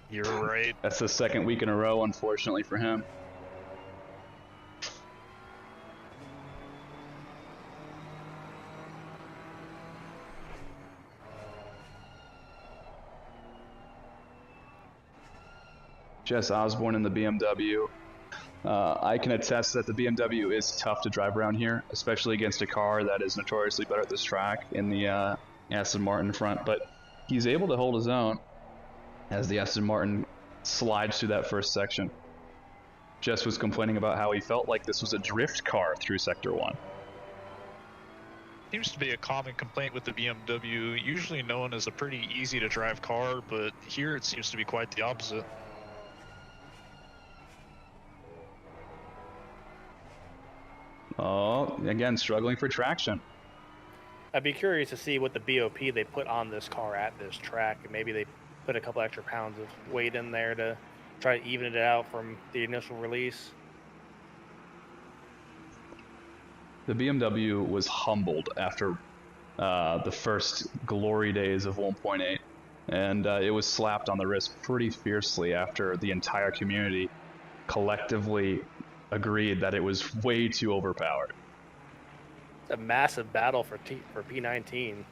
You're right. That's the second week in a row, unfortunately, for him. Jess Osborne in the BMW. I can attest that the BMW is tough to drive around here, especially against a car that is notoriously better at this track in the Aston Martin front, but he's able to hold his own as the Aston Martin slides through that first section. Jess was complaining about how he felt like this was a drift car through Sector 1. Seems to be a common complaint with the BMW, usually known as a pretty easy to drive car, but here it seems to be quite the opposite. Oh, again, struggling for traction. I'd be curious to see what the BOP they put on this car at this track. Maybe they put a couple extra pounds of weight in there to try to even it out from the initial release. The BMW was humbled after the first glory days of 1.8, and it was slapped on the wrist pretty fiercely after the entire community collectively agreed that it was way too overpowered. It's a massive battle for P19.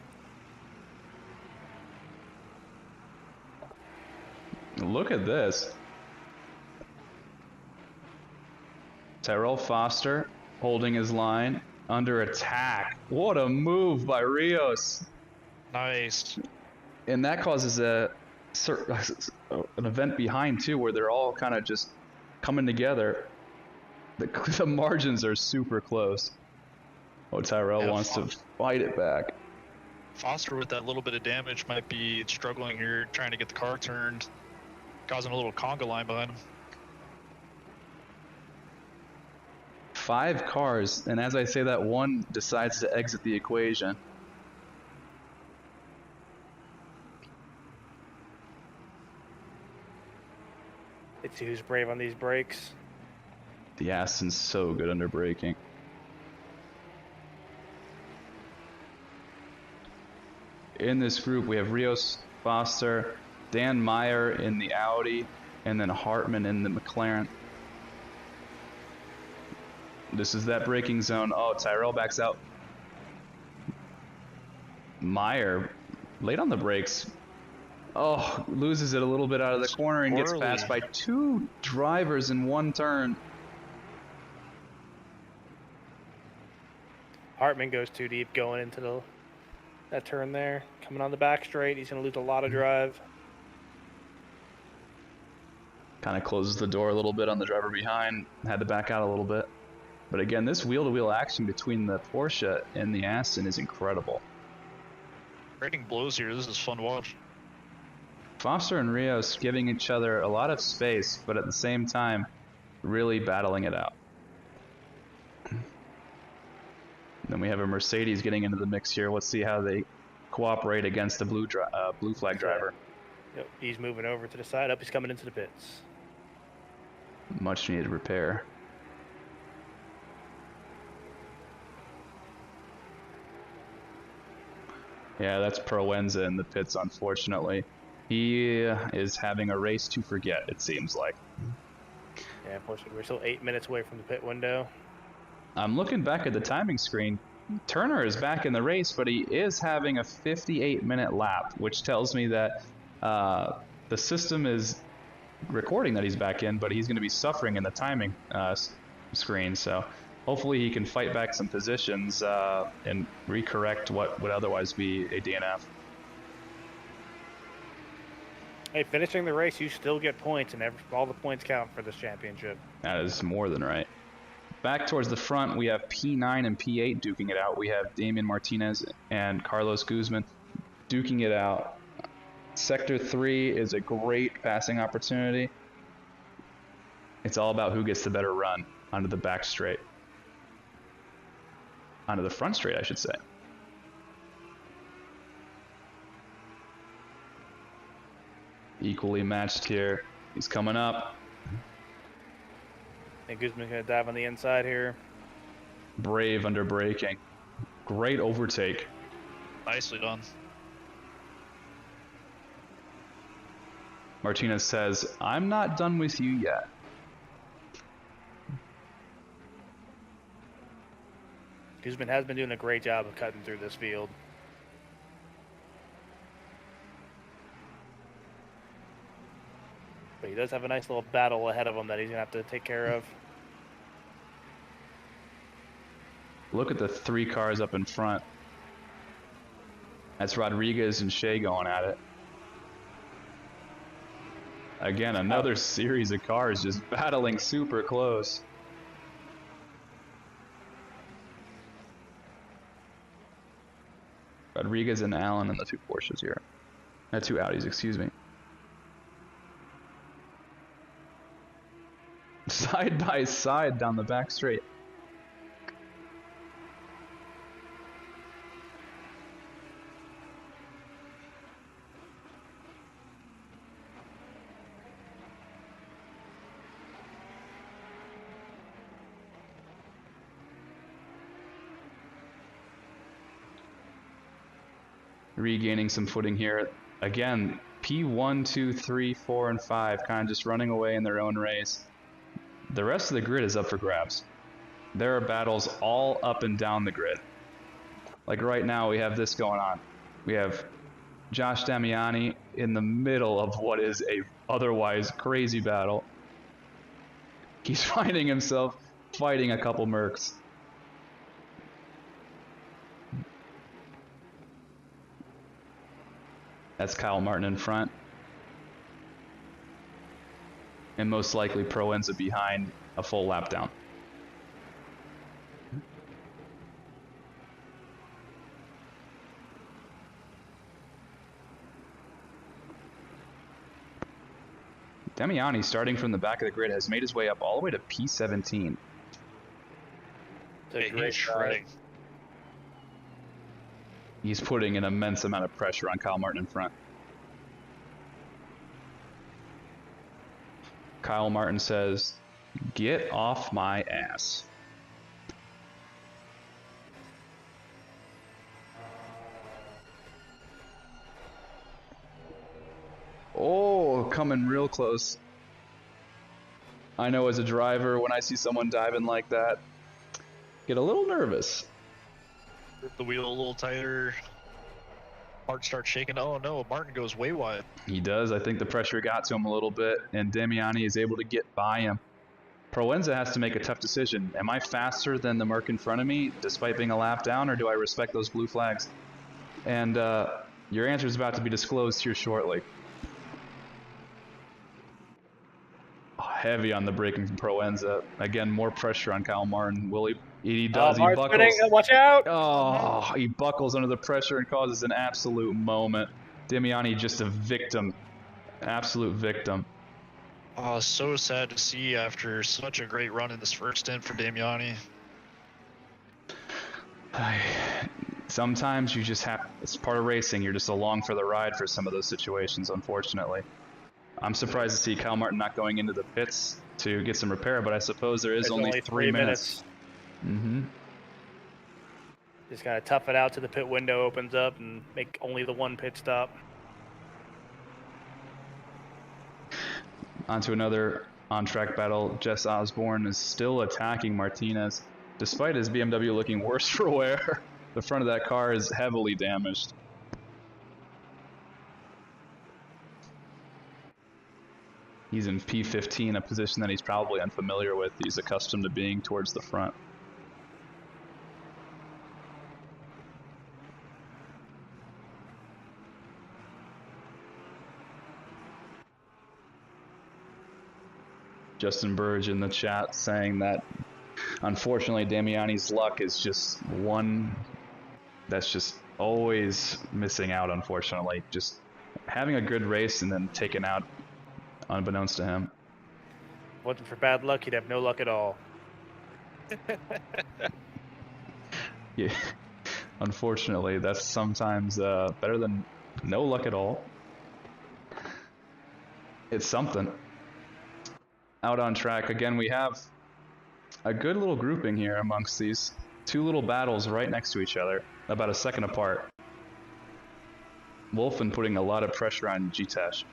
Look at this. Tyrell Foster holding his line, under attack. What a move by Rios. Nice. And that causes an event behind too, where they're all kind of just coming together. The margins are super close. Oh, Tyrell wants to fight it back. Foster with that little bit of damage might be struggling here, trying to get the car turned, causing a little conga line behind him. 5 cars, and as I say that, one decides to exit the equation. Let's see who's brave on these brakes. The Aston's so good under braking. In this group, we have Rios, Foster, Dan Meyer in the Audi, and then Hartman in the McLaren. This is that braking zone. Oh, Tyrell backs out. Meyer, late on the brakes. Oh, loses it a little bit out of the corner and gets passed by 2 drivers in 1 turn. Hartman goes too deep going into that turn there. Coming on the back straight, he's going to lose a lot of drive. Kind of closes the door a little bit on the driver behind. Had to back out a little bit. But again, this wheel-to-wheel action between the Porsche and the Aston is incredible. Trading blows here. This is fun to watch. Foster and Rios giving each other a lot of space, but at the same time, really battling it out. Then we have a Mercedes getting into the mix here. Let's see how they cooperate against the blue flag driver. Yep, he's moving over to the side. Up, he's coming into the pits. Much needed repair. Yeah, that's Proenza in the pits, unfortunately. He is having a race to forget, it seems like. Yeah, unfortunately, we're still 8 minutes away from the pit window. I'm looking back at the timing screen. Turner is back in the race, but he is having a 58-minute lap, which tells me that the system is recording that he's back in, but he's going to be suffering in the timing screen. So hopefully he can fight back some positions and recorrect what would otherwise be a DNF. Hey, finishing the race, you still get points, and all the points count for this championship. That is more than right. Back towards the front, we have P9 and P8 duking it out. We have Damian Martinez and Carlos Guzman duking it out. Sector 3 is a great passing opportunity. It's all about who gets the better run onto the back straight. Onto the front straight, I should say. Equally matched here. He's coming up. And Guzman's going to dive on the inside here. Brave under braking. Great overtake. Nicely done. Martinez says, "I'm not done with you yet." Guzman has been doing a great job of cutting through this field. But he does have a nice little battle ahead of him that he's going to have to take care of. Look at the 3 cars up in front. That's Rodriguez and Shea going at it. Again, another series of cars just battling super close. Rodriguez and Allen and the 2 Porsches here. 2 Audis, excuse me. Side by side down the back straight. Regaining some footing here. Again, P1, 2, 3, 4, and 5 kind of just running away in their own race. The rest of the grid is up for grabs. There are battles all up and down the grid. Like right now, we have this going on. We have Josh Damiani in the middle of what is a otherwise crazy battle. He's finding himself fighting a couple Mercs. That's Kyle Martin in front. And most likely Proenza behind a full lap down. Damiani, starting from the back of the grid, has made his way up all the way to P17. He's shredding. He's putting an immense amount of pressure on Kyle Martin in front. Kyle Martin says, "Get off my ass." Oh, coming real close. I know as a driver, when I see someone diving like that, get a little nervous. Grip the wheel a little tighter. Martin starts shaking. Oh no, Martin goes way wide. He does. I think the pressure got to him a little bit, and Damiani is able to get by him. Proenza has to make a tough decision. Am I faster than the Merc in front of me, despite being a lap down, or do I respect those blue flags? And your answer is about to be disclosed here shortly. Heavy on the braking from Proenza. Again, more pressure on Kyle Martin. Will he? He does. He buckles. Spinning. Watch out! Oh, he buckles under the pressure and causes an absolute moment. Damiani just a victim. Absolute victim. Oh, so sad to see after such a great run in this first stint for Damiani. Sometimes you just have, it's part of racing, you're just along for the ride for some of those situations, unfortunately. I'm surprised to see Kyle Martin not going into the pits to get some repair, but I suppose there's only 3 minutes. Just gotta tough it out till the pit window opens up and make only the one pit stop. On to another on-track battle. Jess Osborne is still attacking Martinez, despite his BMW looking worse for wear. The front of that car is heavily damaged. He's in P15, a position that he's probably unfamiliar with. He's accustomed to being towards the front. Justin Burge in the chat saying that unfortunately Damiani's luck is just one that's just always missing out, unfortunately. Just having a good race and then taken out unbeknownst to him. If it wasn't for bad luck, he'd have no luck at all. Yeah, unfortunately, that's sometimes better than no luck at all. It's something. Out on track, again, we have a good little grouping here amongst these two little battles right next to each other, about a second apart. Wolfen putting a lot of pressure on Gitesh.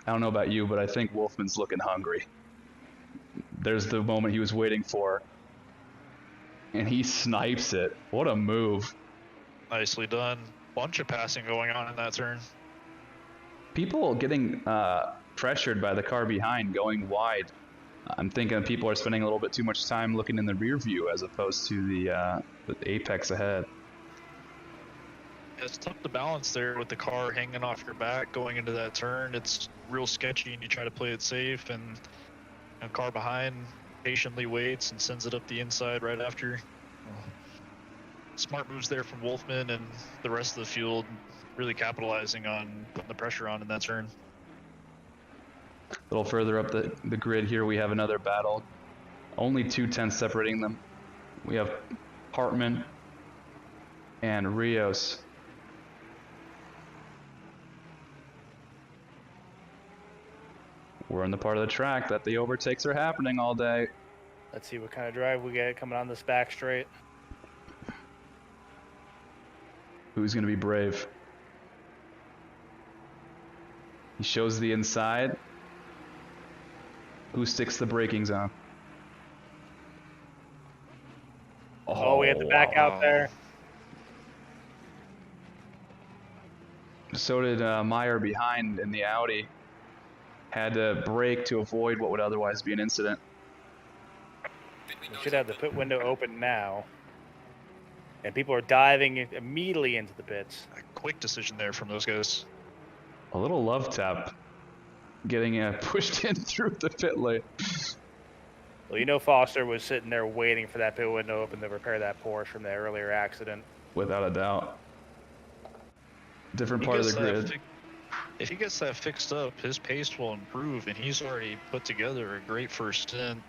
I don't know about you, but I think Wolfman's looking hungry. There's the moment he was waiting for, and he snipes it. What a move. Nicely done. Bunch of passing going on in that turn. People getting pressured by the car behind, going wide. I'm thinking people are spending a little bit too much time looking in the rear view as opposed to the apex ahead. It's tough to balance there with the car hanging off your back going into that turn. It's real sketchy, and you try to play it safe, and a car behind patiently waits and sends it up the inside right after. Smart moves there from Wolfman and the rest of the field, really capitalizing on putting the pressure on in that turn. A little further up the grid here, we have another battle. Only 2 tenths separating them. We have Hartman and Rios. We're in the part of the track that the overtakes are happening all day. Let's see what kind of drive we get coming on this back straight. Who's going to be brave? He shows the inside. Who sticks the braking zone? Oh, we had the back out there. So did Meyer behind in the Audi. Had to brake to avoid what would otherwise be an incident. We should have the pit window open now. And people are diving immediately into the pits. A quick decision there from those guys. A little love tap. Getting pushed in through the pit lane. Well, you know Foster was sitting there waiting for that pit window open to repair that Porsche from the earlier accident. Without a doubt. Different part of the grid. If he gets that fixed up, his pace will improve, and he's already put together a great first stint.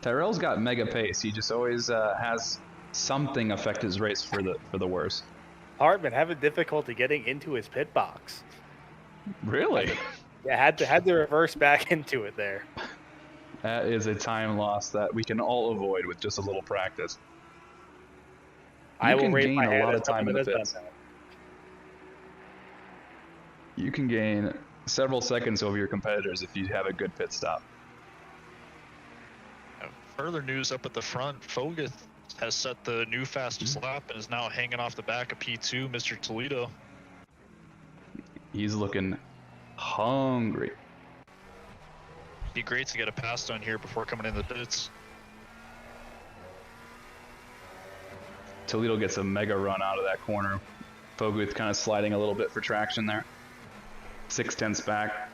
Tyrell's got mega pace. He just always has something affect his race for the worse. Hartman having difficulty getting into his pit box. Really? Yeah, had to reverse back into it there. That is a time loss that we can all avoid with just a little practice. I will gain my a lot hand of time in the pits. You can gain several seconds over your competitors if you have a good pit stop. Further news up at the front, Foguth has set the new fastest lap and is now hanging off the back of P2, Mr. Toledo. He's looking hungry. Be great to get a pass done here before coming in the pits. Toledo gets a mega run out of that corner. Foguth kind of sliding a little bit for traction there. 6/10 back.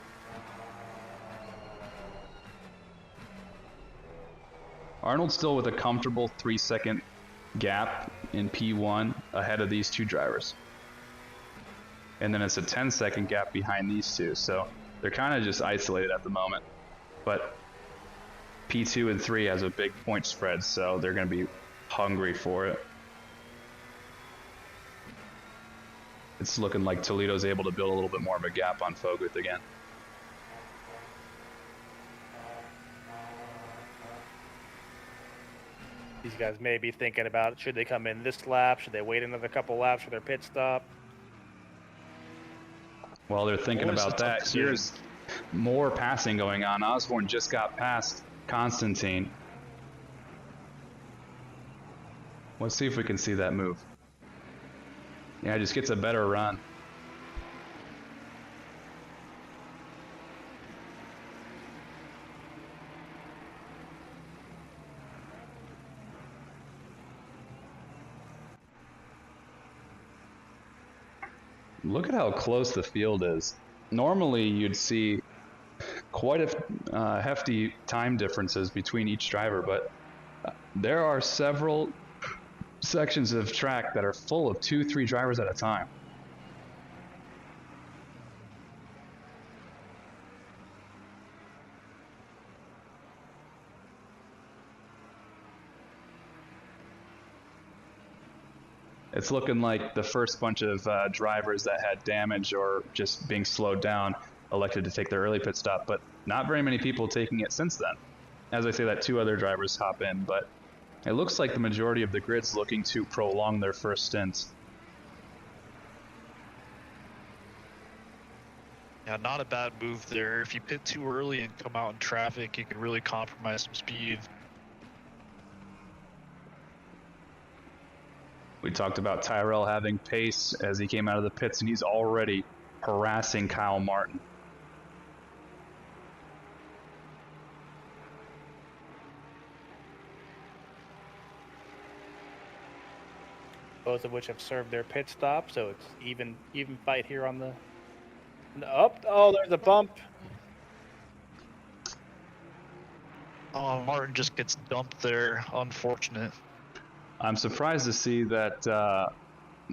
Arnold still with a comfortable 3-second gap in P1 ahead of these two drivers. And then it's a 10-second gap behind these two. So they're kind of just isolated at the moment. But P2 and 3 has a big point spread, so they're going to be hungry for it. It's looking like Toledo's able to build a little bit more of a gap on Foguth again. These guys may be thinking about, should they come in this lap? Should they wait another couple laps for their pit stop? While they're thinking about that, here's more passing going on. Osborne just got past Constantine. Let's see if we can see that move. Yeah, just gets a better run. Look at how close the field is. Normally you'd see quite a hefty time differences between each driver, but there are several sections of track that are full of 2-3 drivers at a time. It's looking like the first bunch of drivers that had damage or just being slowed down elected to take their early pit stop, but not very many people taking it since then. As I say that, 2 other drivers hop in, but it looks like the majority of the grid's looking to prolong their first stints. Yeah, not a bad move there. If you pit too early and come out in traffic, you can really compromise some speed. We talked about Tyrell having pace as he came out of the pits, and he's already harassing Kyle Martin. Both of which have served their pit stop, so it's even fight here on the up. Oh, there's a bump. Oh, Martin just gets dumped there. Unfortunate. I'm surprised to see that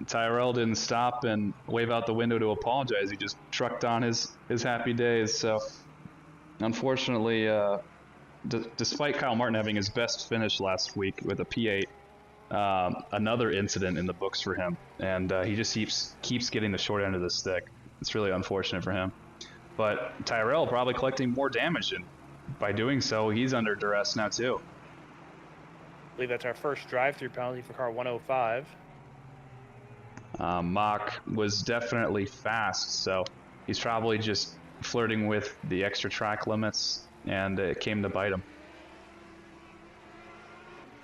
Tyrell didn't stop and wave out the window to apologize. He just trucked on his happy days. So, unfortunately, despite Kyle Martin having his best finish last week with a P8, another incident in the books for him, and he just keeps getting the short end of the stick. It's really unfortunate for him. But Tyrell probably collecting more damage, and by doing so, he's under duress now too. I believe that's our first drive-through penalty for car 105. Mock was definitely fast, so he's probably just flirting with the extra track limits, and it came to bite him.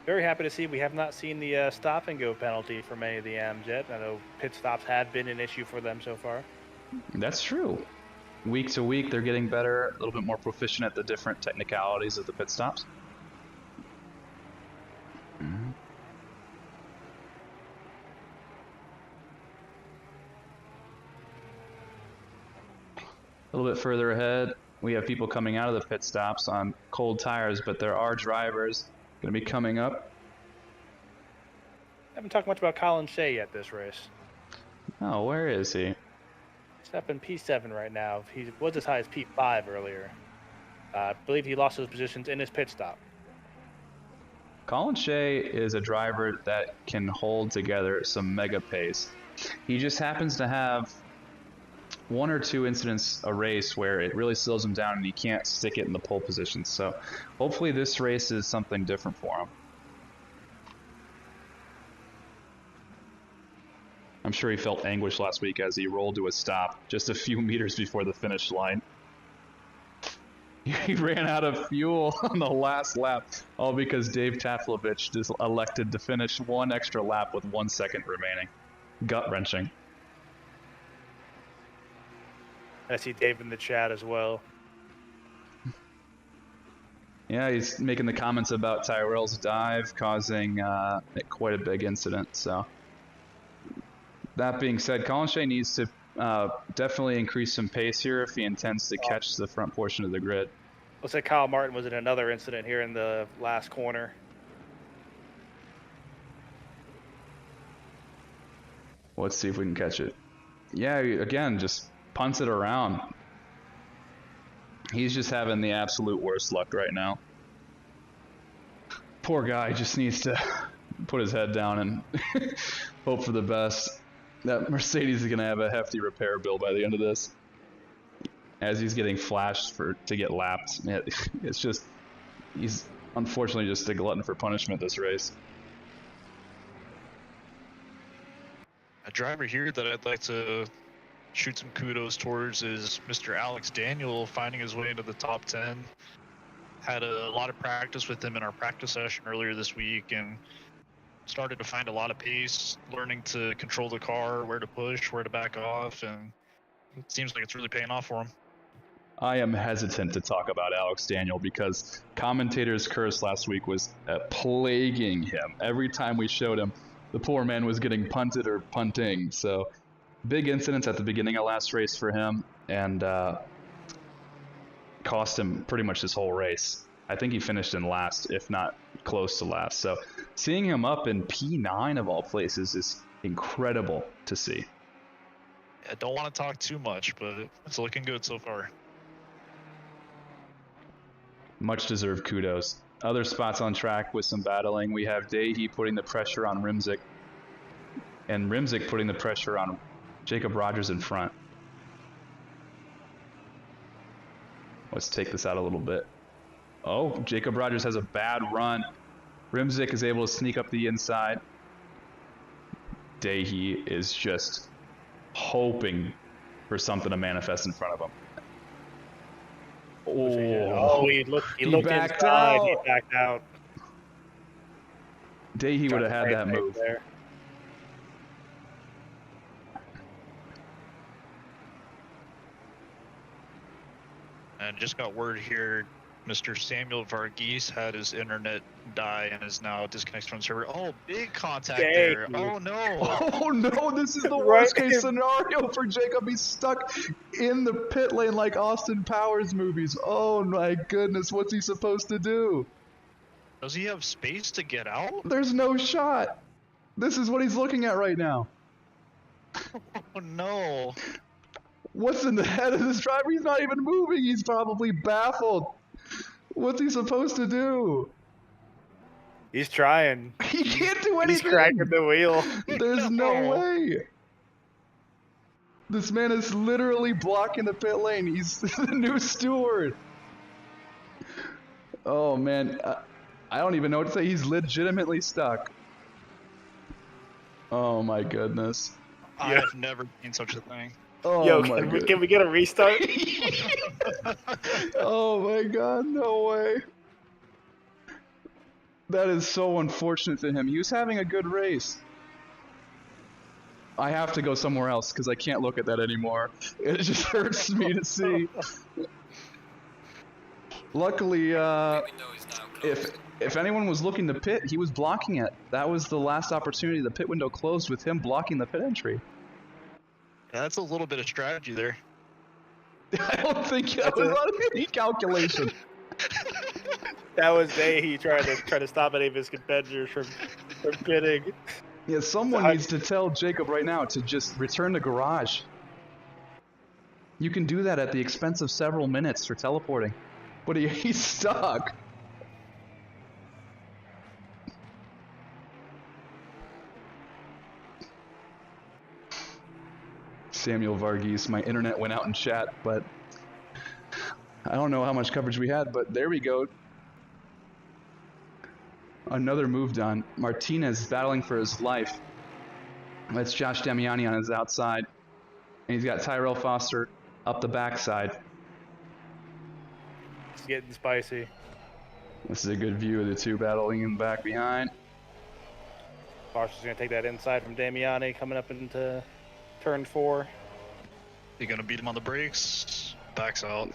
Very happy to see we have not seen the stop and go penalty for many of the AMs yet. I know pit stops have been an issue for them so far. That's true. Week to week, they're getting better, a little bit more proficient at the different technicalities of the pit stops. A little bit further ahead, we have people coming out of the pit stops on cold tires, but there are drivers going to be coming up. Haven't talked much about Colin Shea yet this race. Oh, where is he? He's up in P7 right now. He was as high as P5 earlier. I believe he lost those positions in his pit stop. Colin Shea is a driver that can hold together some mega pace. He just happens to have 1 or 2 incidents a race where it really slows him down and he can't stick it in the pole position. So hopefully this race is something different for him. I'm sure he felt anguish last week as he rolled to a stop just a few meters before the finish line. He ran out of fuel on the last lap, all because Dave Taflovich just elected to finish 1 extra lap with 1 second remaining. Gut-wrenching. I see Dave in the chat as well. Yeah, he's making the comments about Tyrell's dive causing quite a big incident. So that being said, Colin Shea needs to definitely increase some pace here if he intends to catch the front portion of the grid. Looks like Kyle Martin was in another incident here in the last corner. Let's see if we can catch it. Yeah, again, just punts it around. He's just having the absolute worst luck right now. Poor guy just needs to put his head down and hope for the best. That Mercedes is going to have a hefty repair bill by the end of this. As he's getting flashed to get lapped. It's just, he's unfortunately just a glutton for punishment this race. A driver here that I'd like to shoot some kudos towards is Mr. Alex Daniel, finding his way into the top 10. Had a lot of practice with him in our practice session earlier this week and started to find a lot of pace, learning to control the car, where to push, where to back off, and it seems like it's really paying off for him. I am hesitant to talk about Alex Daniel because commentator's curse last week was plaguing him. Every time we showed him, the poor man was getting punted or punting. So big incidents at the beginning of last race for him, and cost him pretty much this whole race. I think he finished in last, if not close to last. So seeing him up in P9 of all places is incredible to see. I don't want to talk too much, but it's looking good so far. Much deserved kudos. Other spots on track with some battling. We have Daihi putting the pressure on Rimzik, and Rimzik putting the pressure on Jacob Rogers in front. Let's take this out a little bit. Oh, Jacob Rogers has a bad run. Rimzik is able to sneak up the inside. Daihi is just hoping for something to manifest in front of him. He looked backed inside. out. He backed out. Daihi would have had that move. There. And just got word here, Mr. Samuel Varghese had his internet die and is now disconnected from the server. Oh, big contact there. Oh, no. Oh, no. This is the worst case scenario for Jacob. He's stuck in the pit lane like Austin Powers movies. Oh, my goodness. What's he supposed to do? Does he have space to get out? There's no shot. This is what he's looking at right now. Oh, no. What's in the head of this driver? He's not even moving. He's probably baffled. What's he supposed to do? He's trying. He can't do anything. He's cracking the wheel. There's no way. This man is literally blocking the pit lane. He's the new steward. Oh, man. I don't even know what to say. He's legitimately stuck. Oh, my goodness. I've never seen such a thing. Oh, Yo, my can we get a restart? Oh my god, no way. That is so unfortunate to him. He was having a good race. I have to go somewhere else because I can't look at that anymore. It just hurts me to see. Luckily, if anyone was looking to pit, he was blocking it. That was the last opportunity. The pit window closed with him blocking the pit entry. Yeah, that's a little bit of strategy there. I don't think that was on any calculation. That was Daihi trying to stop any of his competitors from pitting. Yeah, someone needs to tell Jacob right now to just return to garage. You can do that at the expense of several minutes for teleporting. But he's stuck. Samuel Varghese, my internet went out in chat, but I don't know how much coverage we had, but there we go. Another move done. Martinez battling for his life. That's Josh Damiani on his outside. And he's got Tyrell Foster up the backside. It's getting spicy. This is a good view of the two battling in the back behind. Foster's going to take that inside from Damiani coming up into turn 4. You're going to beat him on the brakes. Backs out.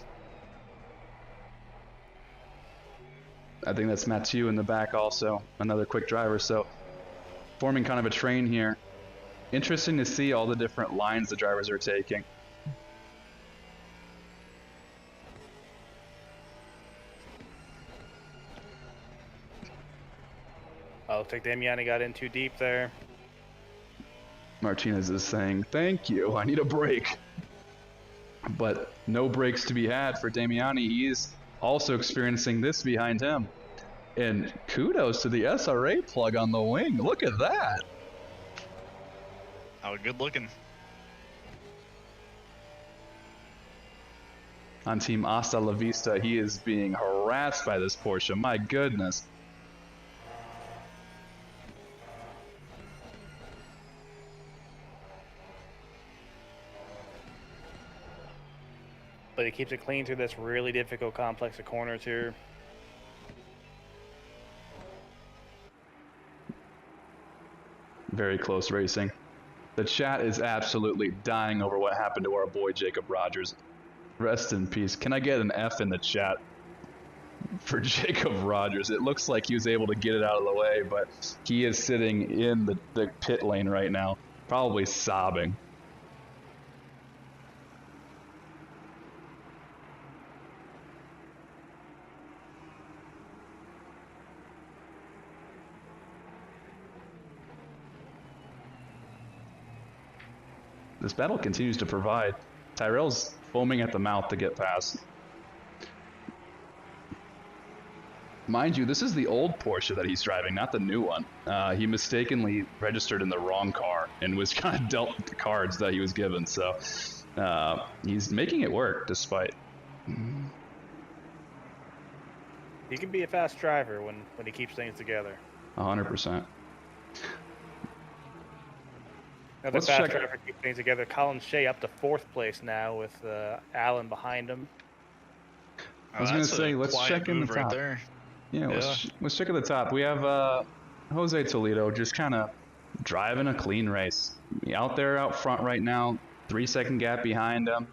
I think that's Mathieu in the back also, another quick driver. So forming kind of a train here. Interesting to see all the different lines the drivers are taking. Oh, looks like Damiani got in too deep there. Martinez is saying, thank you, I need a break. But no breaks to be had for Damiani. He's also experiencing this behind him. And kudos to the SRA plug on the wing. Look at that. Oh, good looking. On Team Hasta La Vista, he is being harassed by this Porsche. My goodness. But he keeps it clean through this really difficult complex of corners here. Very close racing. The chat is absolutely dying over what happened to our boy Jacob Rogers. Rest in peace. Can I get an F in the chat for Jacob Rogers? It looks like he was able to get it out of the way, but he is sitting in the pit lane right now, probably sobbing. This battle continues to provide. Tyrell's foaming at the mouth to get past. Mind you, this is the old Porsche that he's driving, not the new one. He mistakenly registered in the wrong car and was kind of dealt the cards that he was given. So he's making it work despite. He can be a fast driver when he keeps things together. 100%. Another fast driver keep things together. Colin Shea up to 4th place now with Allen behind him. I was going to say, let's check in the top. Right there. Yeah, let's check at the top. We have Jose Toledo just kind of driving a clean race. Out there out front right now, 3-second gap behind him.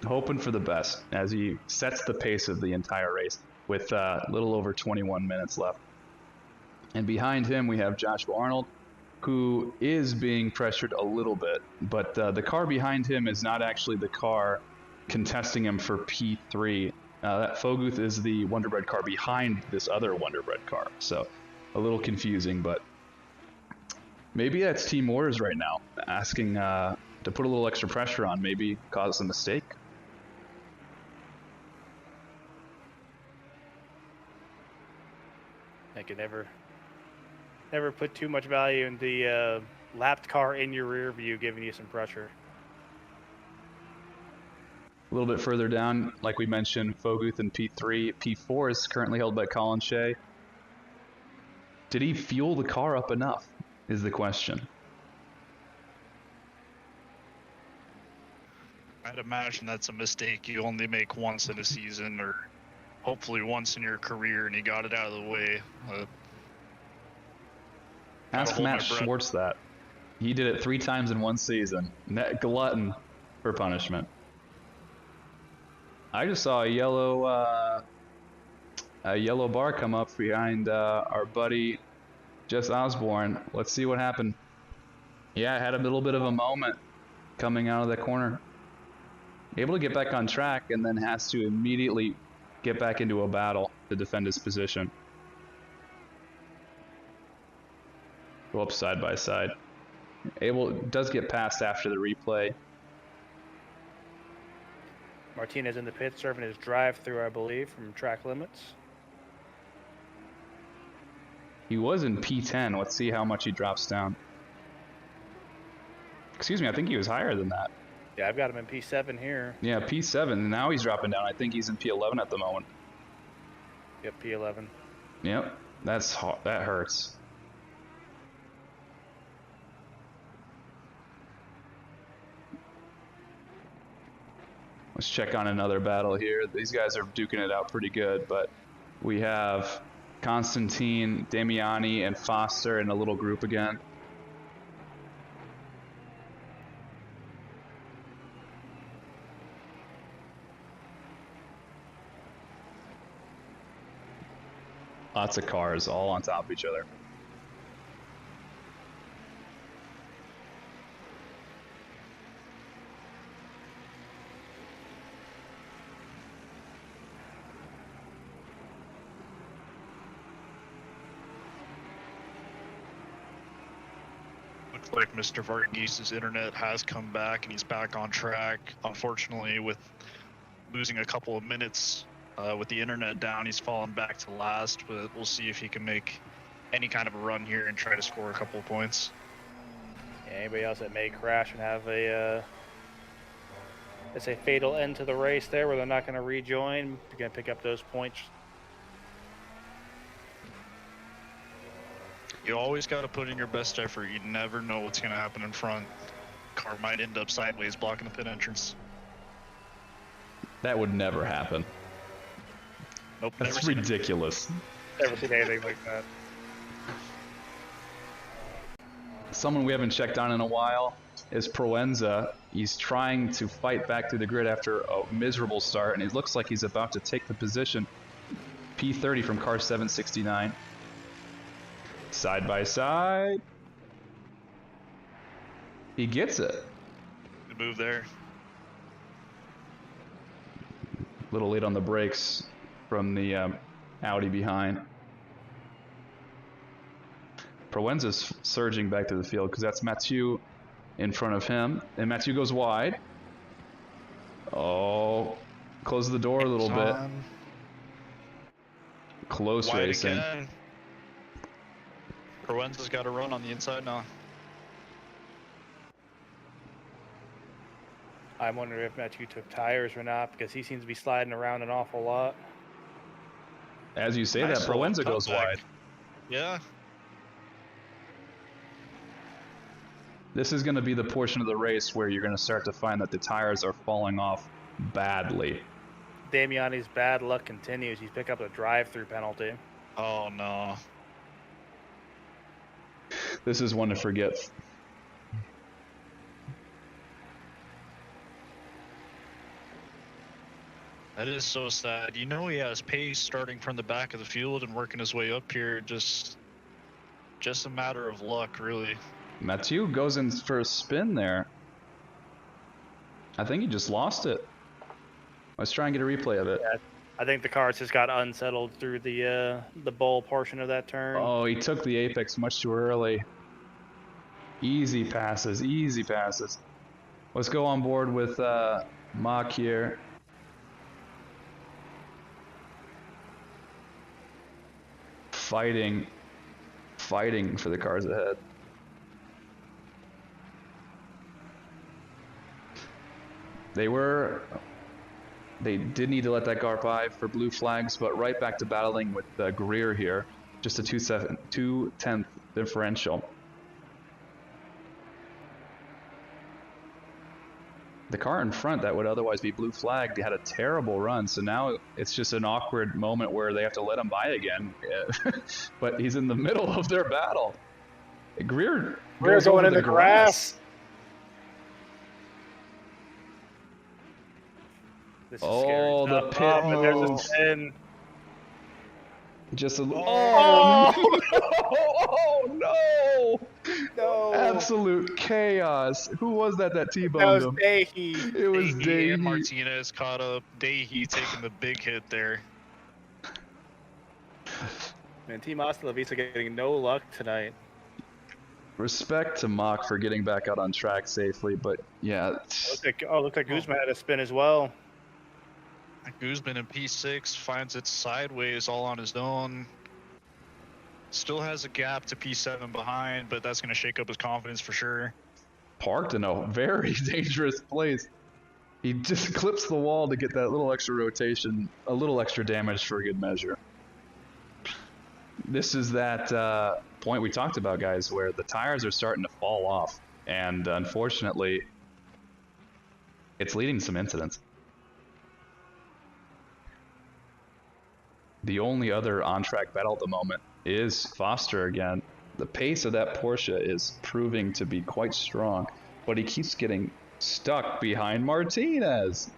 Hoping for the best as he sets the pace of the entire race with a little over 21 minutes left. And behind him, we have Joshua Arnold, who is being pressured a little bit, but the car behind him is not actually the car contesting him for P3. That Foguth is the Wonder Bread car behind this other Wonder Bread car, so a little confusing, but maybe that's Team Orders right now, asking to put a little extra pressure on, maybe cause a mistake. I could never put too much value in the lapped car in your rear view giving you some pressure. A little bit further down, like we mentioned, Foguth in P3. P4 is currently held by Colin Shea. Did he fuel the car up enough, is the question. I'd imagine that's a mistake you only make once in a season, or hopefully once in your career, and you got it out of the way. Ask Matt Schwartz that. He did it 3 times in one season. That glutton for punishment. I just saw a yellow bar come up behind our buddy Jess Osborne. Let's see what happened. Yeah, had a little bit of a moment coming out of the corner. Able to get back on track and then has to immediately get back into a battle to defend his position. Go up side by side. Does get past after the replay. Martinez in the pit serving his drive-through, I believe, from track limits. He was in P10. Let's see how much he drops down. Excuse me, I think he was higher than that. Yeah, I've got him in P7 here. Yeah, P7. Now he's dropping down. I think he's in P11 at the moment. Yep, P11. Yep, that hurts. Let's check on another battle here. These guys are duking it out pretty good, but we have Constantine, Damiani, and Foster in a little group again. Lots of cars all on top of each other. Looks like Mr. Varghese' internet has come back and he's back on track. Unfortunately, with losing a couple of minutes with the internet down, he's fallen back to last, but we'll see if he can make any kind of a run here and try to score a couple of points. Yeah, anybody else that may crash and have a it's a fatal end to the race there where they're not going to rejoin, you're going to pick up those points. You always got to put in your best effort. You never know what's going to happen in front. Car might end up sideways blocking the pit entrance. That would never happen. Nope. That's ridiculous. Never seen anything like that. Someone we haven't checked on in a while is Proenza. He's trying to fight back through the grid after a miserable start, and it looks like he's about to take the position. P30 from car 769. Side by side. He gets it. Good move there. A little late on the brakes from the Audi behind. Proenza's surging back to the field because that's Mathieu in front of him. And Mathieu goes wide. Oh, close the door a little bit. Close Wide racing. Again. Proenza's got a run on the inside now. I'm wondering if Mathieu took tires or not because he seems to be sliding around an awful lot. As you say Nice that, Proenza little goes cutback. wide. Yeah. This is going to be the portion of the race where you're going to start to find that the tires are falling off badly. Damiani's bad luck continues. He's picked up a drive-through penalty. Oh no. This is one to forget. That is so sad. You know he has pace starting from the back of the field and working his way up here. Just a matter of luck, really. Mathieu goes in for a spin there. I think he just lost it. Let's try and get a replay of it. Yeah, I think the cars just got unsettled through the bowl portion of that turn. Oh, he took the apex much too early. Easy passes, easy passes. Let's go on board with Mach here. Fighting for the cars ahead. They did need to let that car by for blue flags, but right back to battling with Greer here. Just a 2/10 differential. The car in front that would otherwise be blue flagged had a terrible run, so now it's just an awkward moment where they have to let him by again. But he's in the middle of their battle. Greer goes going over in the grass. This is scary Oh, the stuff. pit But there's a move. spin. Just a Oh! oh no! No. Absolute chaos. Who was that That T-boned was him? Dahy. It was Dahy Dahy. and Martinez caught up. Dahy taking the big hit there. Man, Team Asta Lavisa getting no luck tonight. Respect to Mach for getting back out on track safely, but yeah. Looks like Guzman had a spin as well. Guzman in P6 finds it sideways all on his own. Still has a gap to P7 behind, but that's going to shake up his confidence for sure. Parked in a very dangerous place. He just clips the wall to get that little extra rotation, a little extra damage for a good measure. This is that point we talked about, guys, where the tires are starting to fall off, and unfortunately, it's leading to some incidents. The only other on-track battle at the moment is Foster again. The pace of that Porsche is proving to be quite strong, but he keeps getting stuck behind Martinez.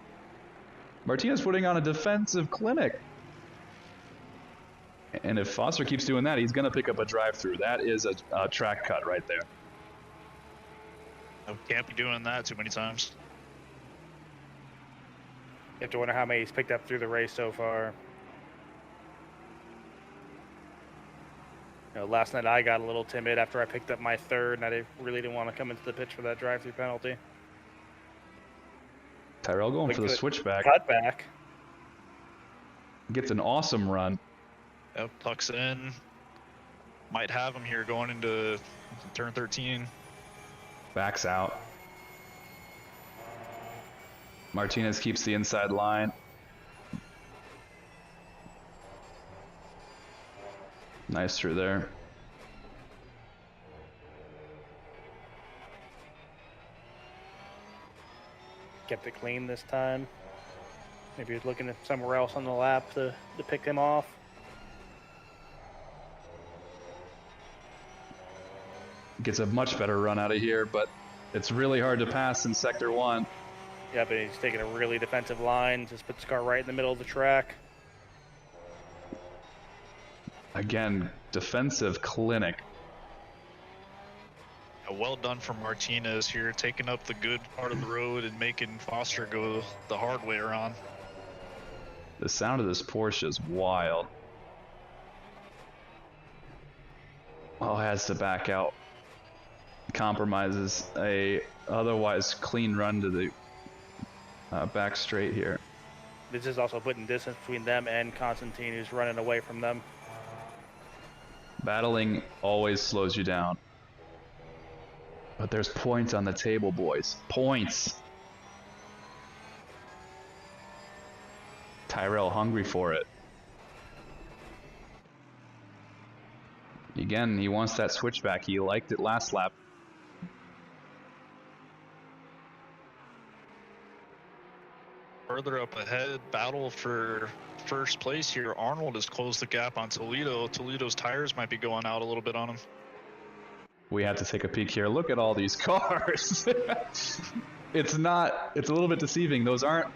Martinez putting on a defensive clinic. And if Foster keeps doing that, he's going to pick up a drive-through. That is a track cut right there. Can't be doing that too many times. You have to wonder how many he's picked up through the race so far. You know, last night I got a little timid after I picked up my third, and I really didn't want to come into the pits for that drive-through penalty. Tyrell going for the switchback. Cutback. Gets an awesome run. Yep, tucks in. Might have him here going into turn 13. Backs out. Martinez keeps the inside line. Nice through there. Kept it clean this time. Maybe he was looking at somewhere else on the lap to pick him off. Gets a much better run out of here, but it's really hard to pass in Sector 1. Yeah, but he's taking a really defensive line. Just puts the car right in the middle of the track. Again, defensive clinic. Well done from Martinez here, taking up the good part of the road and making Foster go the hard way around. The sound of this Porsche is wild. Oh, has to back out. Compromises a otherwise clean run to the back straight here. This is also putting distance between them and Constantine, who's running away from them. Battling always slows you down. But there's points on the table, boys. Points! Tyrell hungry for it. Again, he wants that switchback. He liked it last lap. Further up ahead, battle for first place here. Arnold has closed the gap on Toledo. Toledo's tires might be going out a little bit on him. We have to take a peek here. Look at all these cars. It's a little bit deceiving. Those aren't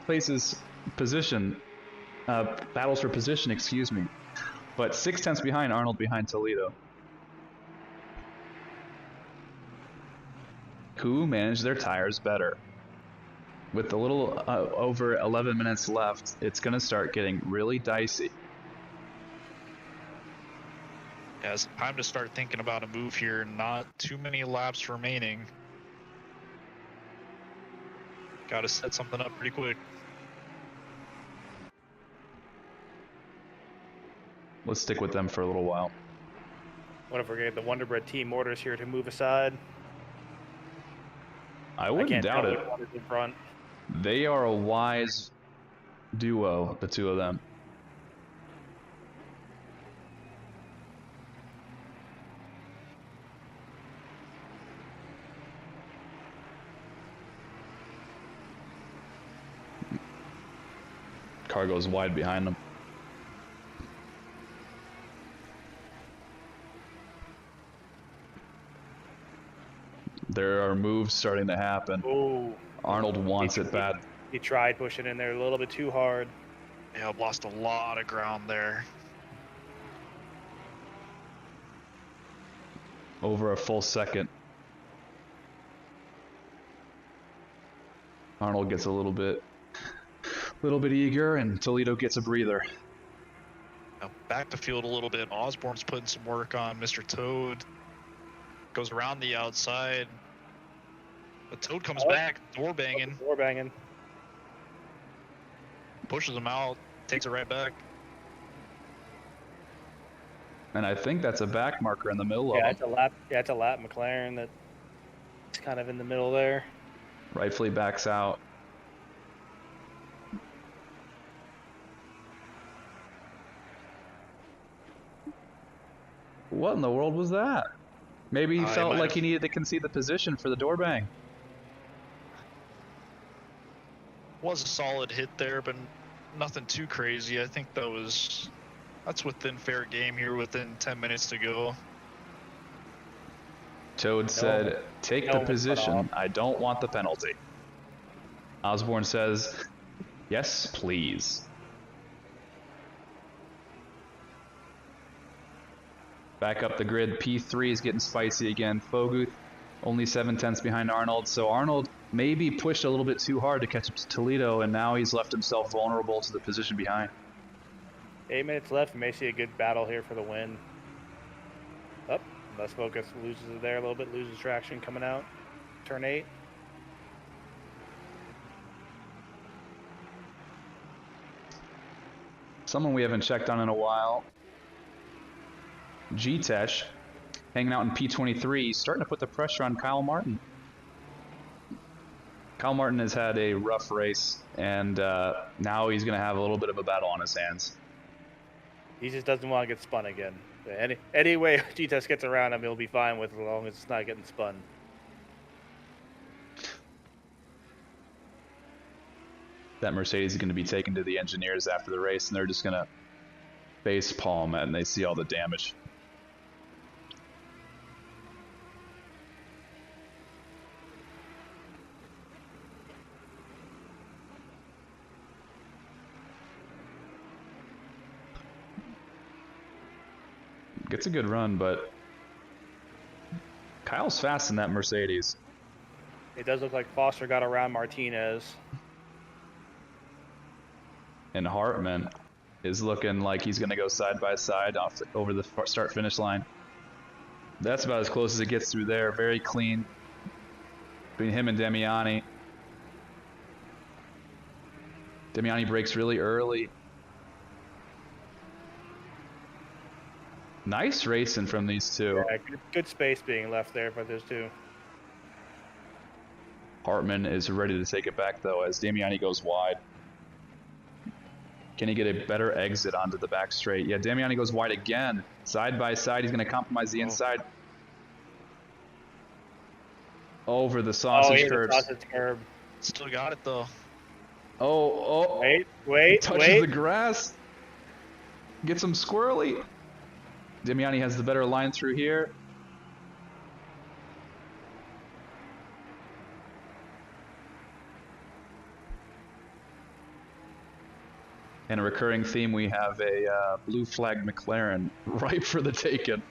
battles for position, excuse me. But 6/10 behind Arnold, behind Toledo. Who managed their tires better? With a little over 11 minutes left, it's going to start getting really dicey. Yeah, it's time to start thinking about a move here. Not too many laps remaining. Got to set something up pretty quick. Let's stick with them for a little while. What if we're getting the Wonder Bread team orders here to move aside? I wouldn't doubt it. In front. They are a wise duo, the two of them. Car goes wide behind them. There are moves starting to happen. Ooh. Arnold wants it bad. He tried pushing in there a little bit too hard. Yeah, I've lost a lot of ground there. Over a full second. Arnold gets a little bit eager, and Toledo gets a breather. Now back to field a little bit. Osborne's putting some work on Mr. Toad. Goes around the outside. But Toad comes back, door banging. Door banging. Pushes him out, takes it right back. And I think that's a back marker in the middle of Yeah, them. it's a lap McLaren that's kind of in the middle there. Rightfully backs out. What in the world was that? Maybe he felt like he needed to concede the position for the door bang. Was a solid hit there, but nothing too crazy. I think that's within fair game here, within 10 minutes to go. Toad said, take the position. I don't want the penalty. Osborne says, yes, please. Back up the grid, P3 is getting spicy again. Foguth only 7/10 behind Arnold, so Arnold maybe pushed a little bit too hard to catch up to Toledo, and now he's left himself vulnerable to the position behind. 8 minutes left. We may see a good battle here for the win. Up, unless Foguth loses it there a little bit, loses traction coming out. Turn 8. Someone we haven't checked on in a while. G-Tesh, hanging out in P23, starting to put the pressure on Kyle Martin. Kyle Martin has had a rough race, and now he's going to have a little bit of a battle on his hands. He just doesn't want to get spun again. Any way G-Test gets around him, he'll be fine with, as long as it's not getting spun. That Mercedes is going to be taken to the engineers after the race, and they're just going to face palm it, and they see all the damage. Gets a good run, but Kyle's fast in that Mercedes. It does look like Foster got around Martinez. And Hartman is looking like he's going to go side by side over the start-finish line. That's about as close as it gets through there. Very clean between him and Damiani. Damiani breaks really early. Nice racing from these two. Yeah, good space being left there by those two. Hartman is ready to take it back, though, as Damiani goes wide. Can he get a better exit onto the back straight? Yeah, Damiani goes wide again. Side by side, he's going to compromise the inside. Over the sausage curbs. The sausage curb. Still got it, though. Oh. Wait. Touches the grass. Gets him squirrely. Damiani has the better line through here. And a recurring theme, we have a blue flag McLaren ripe for the taking.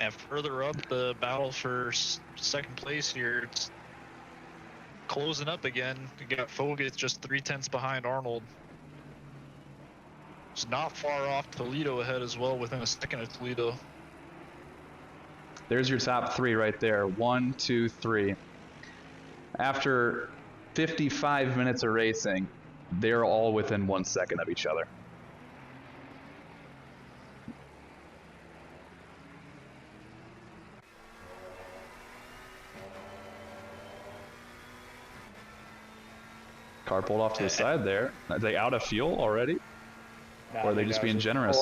And further up, the battle for second place here, it's closing up again. You got Foguth just 3/10 behind Arnold. It's not far off Toledo ahead as well, within a second of Toledo. There's your top three right there. 1, 2, 3. After 55 minutes of racing, they're all within 1 second of each other. Car pulled off to the side there. Are they out of fuel already? Nah, or are they just being generous?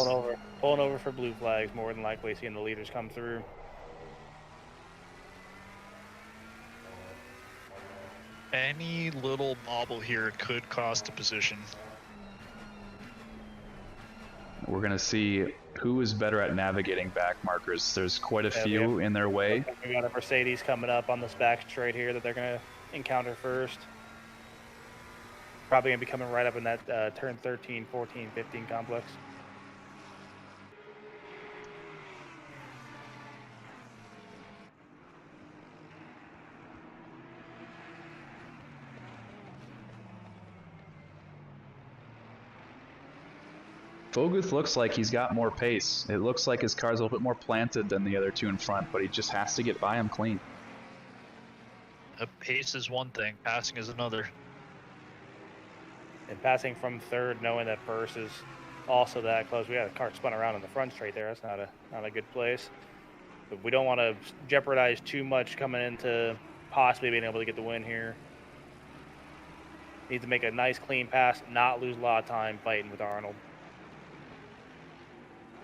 Pulling over for blue flags, more than likely, seeing the leaders come through. Any little bobble here could cost a position. We're going to see who is better at navigating back markers. There's quite a few in their way. We got a Mercedes coming up on this back straight here that they're going to encounter first. Probably going to be coming right up in that turn 13, 14, 15 complex. Foguth looks like he's got more pace. It looks like his car's a little bit more planted than the other two in front, but he just has to get by him clean. Pace is one thing, passing is another. And passing from third, knowing that first is also that close. We had a car spun around in the front straight there. That's not a good place. But we don't want to jeopardize too much coming into possibly being able to get the win here. Need to make a nice clean pass, not lose a lot of time fighting with Arnold.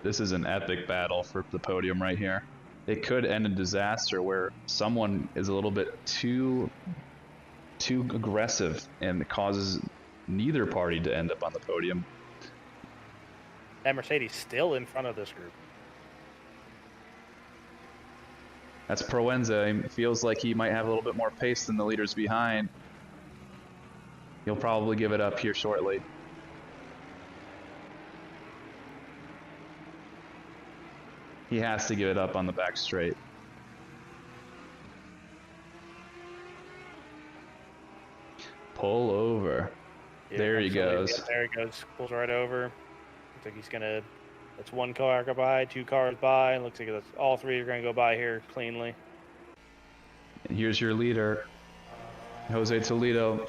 This is an epic battle for the podium right here. It could end in disaster where someone is a little bit too aggressive and causes neither party to end up on the podium. That Mercedes still in front of this group. That's Proenza. He feels like he might have a little bit more pace than the leaders behind. He'll probably give it up here shortly. He has to give it up on the back straight. Pull over. There he goes. There he goes. Pulls right over. Looks like he's gonna. That's one car go by, 2 cars by. Looks like that's all 3 are gonna go by here cleanly. And here's your leader, Jose Toledo.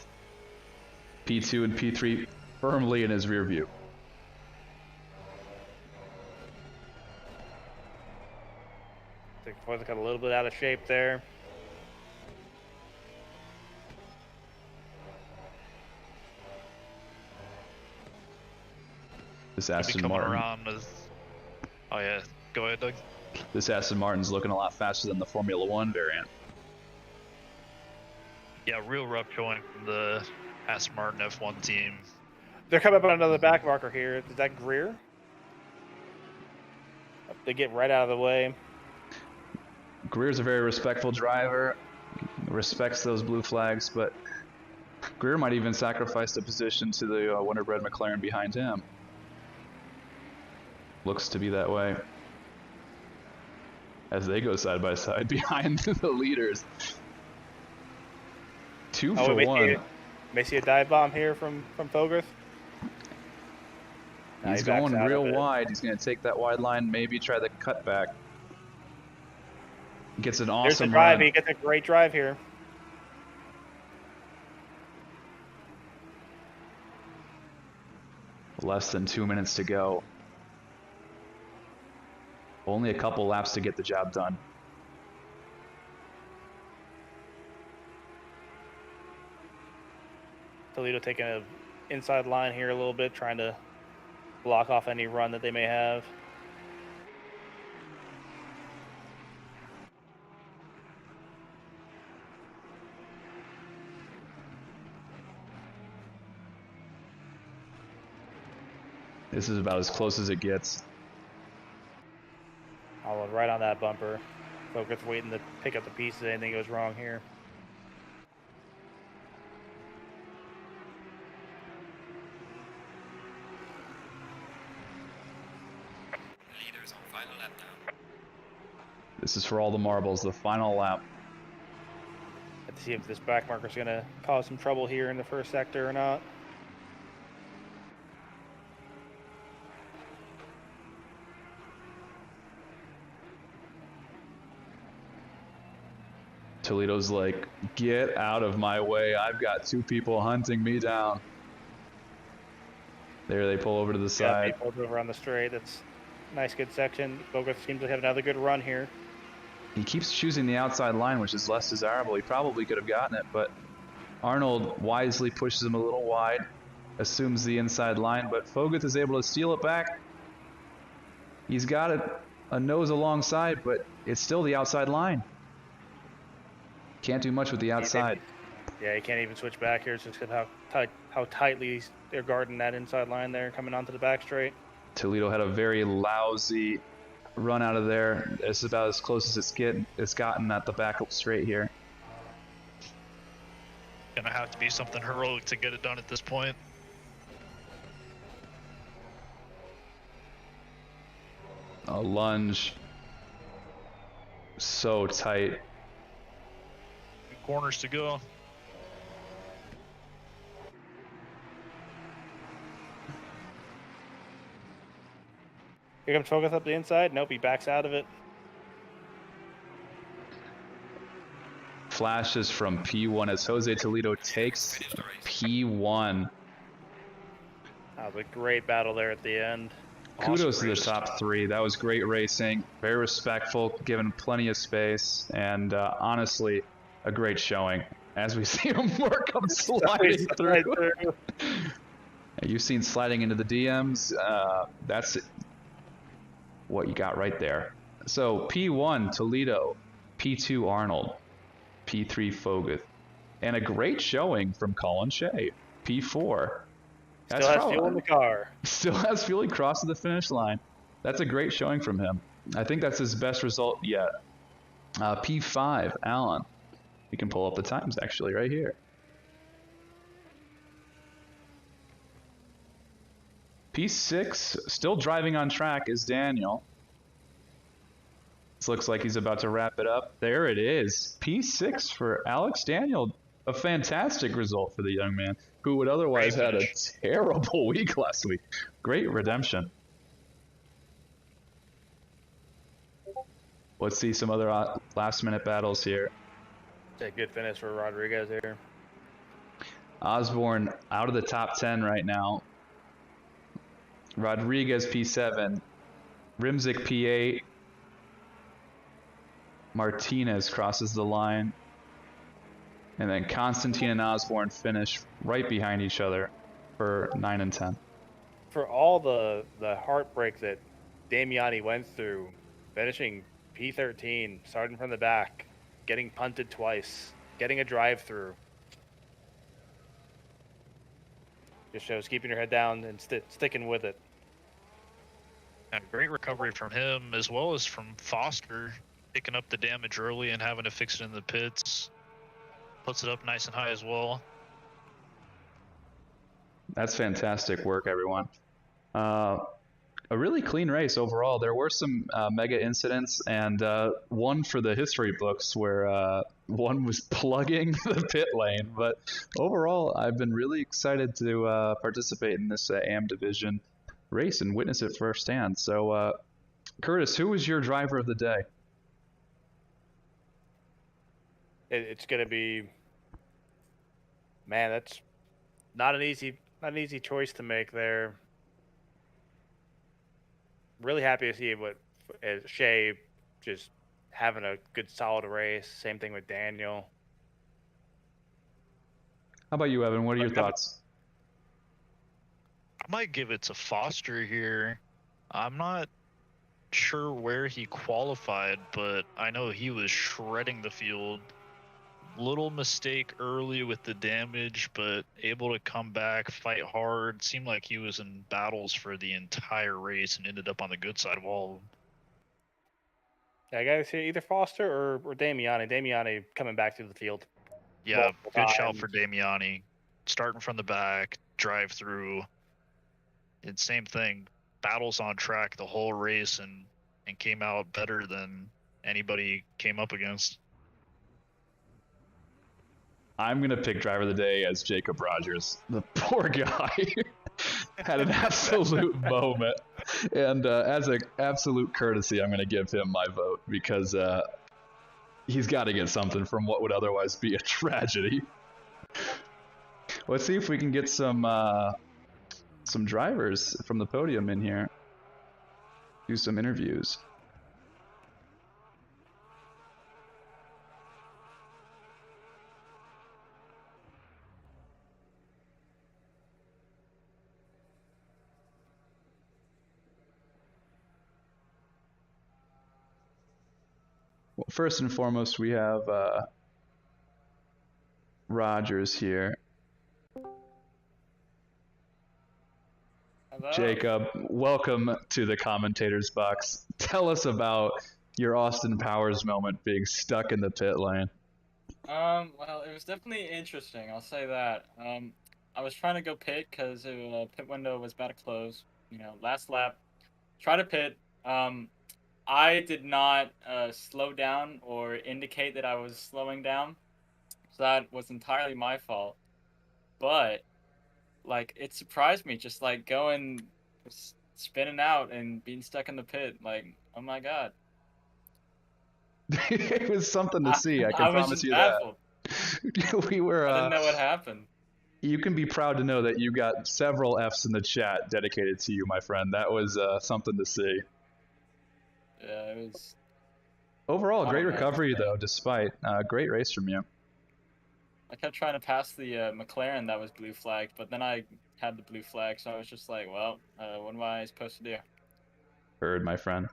P2 and P3 firmly in his rear view. I think Forza got a little bit out of shape there. This Aston Martin. Around with... Oh yeah, go ahead, Doug. This Aston Martin's looking a lot faster than the Formula One variant. Yeah, real rough showing from the Aston Martin F1 team. They're coming up on another back marker here. Is that Greer? They get right out of the way. Greer's a very respectful driver, respects those blue flags, but Greer might even sacrifice the position to the Winterbred McLaren behind him. Looks to be that way. As they go side by side behind the leaders. 2 for 1. May see a dive bomb here from Fogarth. He's going real wide. He's going to take that wide line, maybe try the cutback. Gets an awesome There's the drive. run. He gets a great drive here. Less than 2 minutes to go. Only a couple laps to get the job done. Toledo taking an inside line here a little bit, trying to block off any run that they may have. This is about as close as it gets. All right on that bumper. Fogarth waiting to pick up the pieces if anything goes wrong here. Leaders on final lap now. This is for all the marbles, the final lap. Let's see if this back marker is going to cause some trouble here in the first sector or not. Toledo's like, get out of my way. I've got 2 people hunting me down. There they pull over to the side. Yeah, they pulled over on the straight. That's a nice, good section. Fogarth seems to have another good run here. He keeps choosing the outside line, which is less desirable. He probably could have gotten it, but Arnold wisely pushes him a little wide, assumes the inside line, but Fogarth is able to steal it back. He's got it a nose alongside, but it's still the outside line. Can't do much with the outside. Yeah, he can't even switch back here. It's just how tightly they're guarding that inside line there coming onto the back straight. Toledo had a very lousy run out of there. It's about as close as it's gotten at the back straight here. Gonna have to be something heroic to get it done at this point. A lunge. So tight. 2 corners to go. Here comes Fogarth up the inside. Nope, he backs out of it. Flashes from P1 as Jose Toledo takes P1. That was a great battle there at the end. Kudos to the top 3. That was great racing. Very respectful, given plenty of space, and honestly, a great showing. As we see him work on sliding through. You've seen sliding into the DMs. That's what you got right there. So P1 Toledo, P2 Arnold, P3 Fogarth, and a great showing from Colin Shea, P4. Still has fuel in the car. Still has fuel. He crossed the finish line. That's a great showing from him. I think that's his best result yet. P5, Alan. We can pull up the times actually right here. P6, still driving on track, is Daniel. This looks like he's about to wrap it up. There it is. P6 for Alex Daniel. A fantastic result for the young man who would otherwise had a terrible week last week. Great redemption. Let's see some other last-minute battles here. It's a good finish for Rodriguez here. Osborne out of the top 10 right now. Rodriguez P7. Rimzik P8. Martinez crosses the line. And then Constantine and Osborne finish right behind each other for 9 and 10. For all the heartbreak that Damiani went through, finishing P13, starting from the back, getting punted twice, getting a drive-through. Just shows keeping your head down and sticking with it. And great recovery from him, as well as from Foster, picking up the damage early and having to fix it in the pits. Puts it up nice and high as well. That's fantastic work, everyone. A really clean race overall. There were some mega incidents, and one for the history books where one was plugging the pit lane. But overall, I've been really excited to participate in this AM division race and witness it firsthand. So, Curtis, who was your driver of the day? It's going to be, man, that's not an easy choice to make there. Really happy to see what Shea just having a good solid race. Same thing with Daniel. How about you, Evan? What are your thoughts? I might give it to Foster here. I'm not sure where he qualified, but I know he was shredding the field. Little mistake early with the damage, but able to come back, fight hard. Seemed like he was in battles for the entire race and ended up on the good side of all of them. Yeah, I gotta say either Foster or Damiani. Damiani coming back through the field. Yeah, good shout for Damiani. Starting from the back, drive through. And same thing, battles on track the whole race and came out better than anybody came up against. I'm going to pick driver of the day as Jacob Rogers. The poor guy had an absolute moment. And as an absolute courtesy, I'm going to give him my vote because he's got to get something from what would otherwise be a tragedy. Let's see if we can get some drivers from the podium in here. Do some interviews. Well, first and foremost, we have Rogers here. Hello. Jacob, welcome to the commentator's box. Tell us about your Austin Powers moment being stuck in the pit lane. Well, it was definitely interesting, I'll say that. I was trying to go pit because the pit window was about to close. You know, last lap, try to pit. I did not slow down or indicate that I was slowing down, so that was entirely my fault. But, like, it surprised me, just, like, going, spinning out and being stuck in the pit. Like, oh my god. It was something to see, I can promise you baffled. that. We were. I didn't know what happened. You can be proud to know that you got several Fs in the chat dedicated to you, my friend. That was something to see. Yeah, it was. Overall, great recovery, though, despite. Great race from you. I kept trying to pass the McLaren that was blue flagged, but then I had the blue flag, so I was just like, well, what am I supposed to do? Heard, my friend.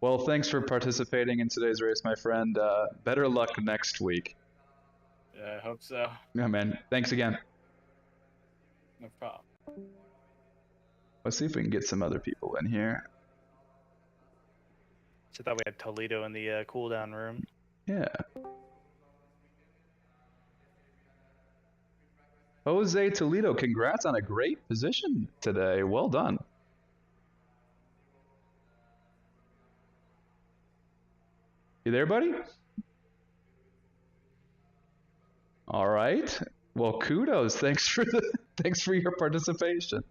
Well, thanks for participating in today's race, my friend. Better luck next week. Yeah, I hope so. Yeah, man. Thanks again. No problem. Let's see if we can get some other people in here. So I thought we had Toledo in the cool down room. Yeah. Jose Toledo, congrats on a great position today. Well done. You there, buddy? All right. Well, kudos. Thanks for your participation.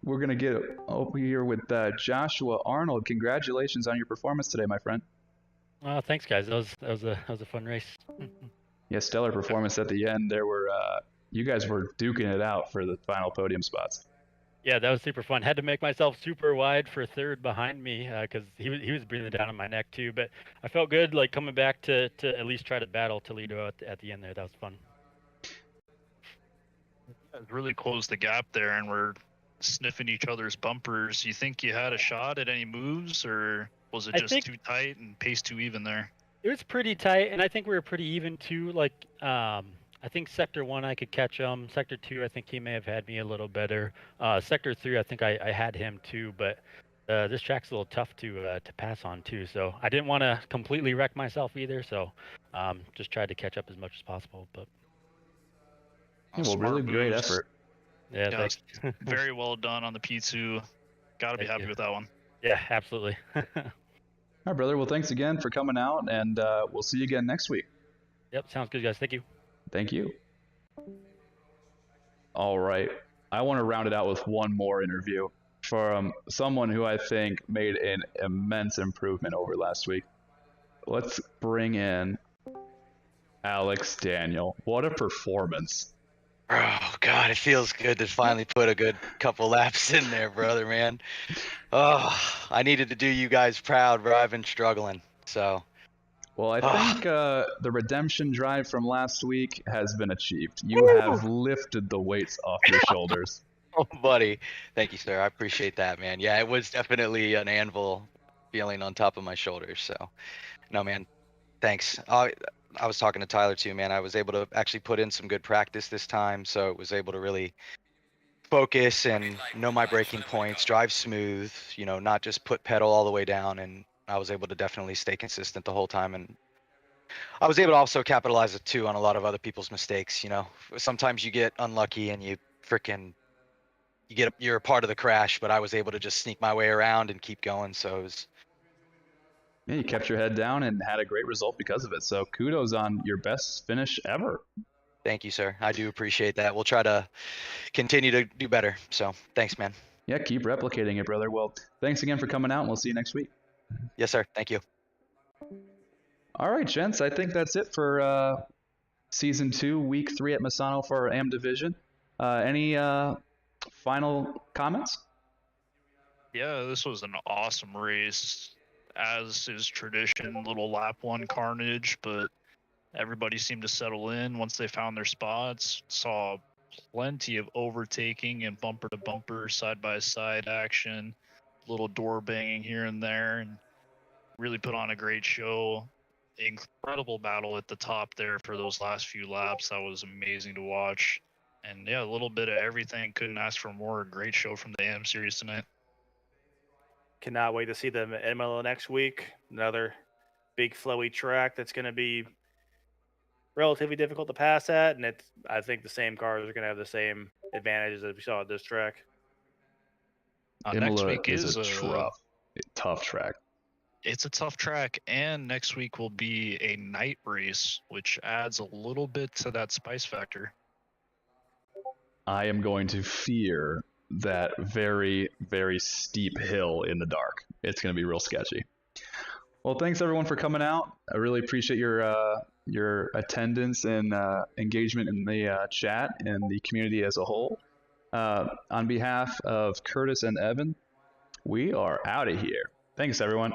We're gonna get over here with Joshua Arnold. Congratulations on your performance today, my friend. Thanks, guys. That was a fun race. Yeah, stellar performance at the end. There were you guys were duking it out for the final podium spots. Yeah, that was super fun. Had to make myself super wide for third behind me because he was breathing down on my neck too. But I felt good, like coming back to at least try to battle Toledo at the end there. That was fun. It really closed the gap there, and we're sniffing each other's bumpers. You think you had a shot at any moves, or was it just too tight and pace too even there? It was pretty tight, and I think we were pretty even too. Like, I think Sector 1 I could catch him. Sector 2, I think he may have had me a little better. Sector 3, I think I had him too, but this track's a little tough to pass on too. So I didn't want to completely wreck myself either. So just tried to catch up as much as possible. But well, really great effort. Yeah, thanks. Very well done on the P2. Got to be happy with that one. Yeah, absolutely. All right, brother. Well, thanks again for coming out, and we'll see you again next week. Yep, sounds good, guys. Thank you. Thank you. All right. I want to round it out with one more interview from someone who I think made an immense improvement over last week. Let's bring in Alex Daniel. What a performance. Oh, God, it feels good to finally put a good couple laps in there, brother, man. Oh, I needed to do you guys proud, bro. I've been struggling, so. Well, I think the redemption drive from last week has been achieved. You have lifted the weights off your shoulders. Oh, buddy. Thank you, sir. I appreciate that, man. Yeah, it was definitely an anvil feeling on top of my shoulders, so. No, man, thanks. I was talking to Tyler too, man. I was able to actually put in some good practice this time, so it was able to really focus and know my braking points, drive smooth, you know, not just put pedal all the way down. And I was able to definitely stay consistent the whole time. And I was able to also capitalize it too on a lot of other people's mistakes. You know, sometimes you get unlucky and you're a part of the crash, but I was able to just sneak my way around and keep going. So it was. Yeah, you kept your head down and had a great result because of it. So kudos on your best finish ever. Thank you, sir. I do appreciate that. We'll try to continue to do better. So thanks, man. Yeah, keep replicating it, brother. Well, thanks again for coming out, and we'll see you next week. Yes, sir. Thank you. All right, gents. I think that's it for Season 2, Week 3 at Misano for our AM Division. Any final comments? Yeah, this was an awesome race. As is tradition, little lap 1 carnage, but everybody seemed to settle in once they found their spots. Saw plenty of overtaking and bumper to bumper, side by side action, little door banging here and there, and really put on a great show. Incredible battle at the top there for those last few laps. That was amazing to watch. And yeah, a little bit of everything. Couldn't ask for more. A great show from the AM series tonight. Cannot wait to see them at MLO next week. Another big flowy track that's going to be relatively difficult to pass at, and I think the same cars are going to have the same advantages as we saw at this track. Next week is a tough track. It's a tough track, and next week will be a night race, which adds a little bit to that spice factor. I am going to fear that very, very steep hill in the dark. It's going to be real sketchy. Well, thanks everyone for coming out. I really appreciate your attendance and engagement in the chat and the community as a whole. On behalf of Curtis and Evan, we are out of here. Thanks, everyone.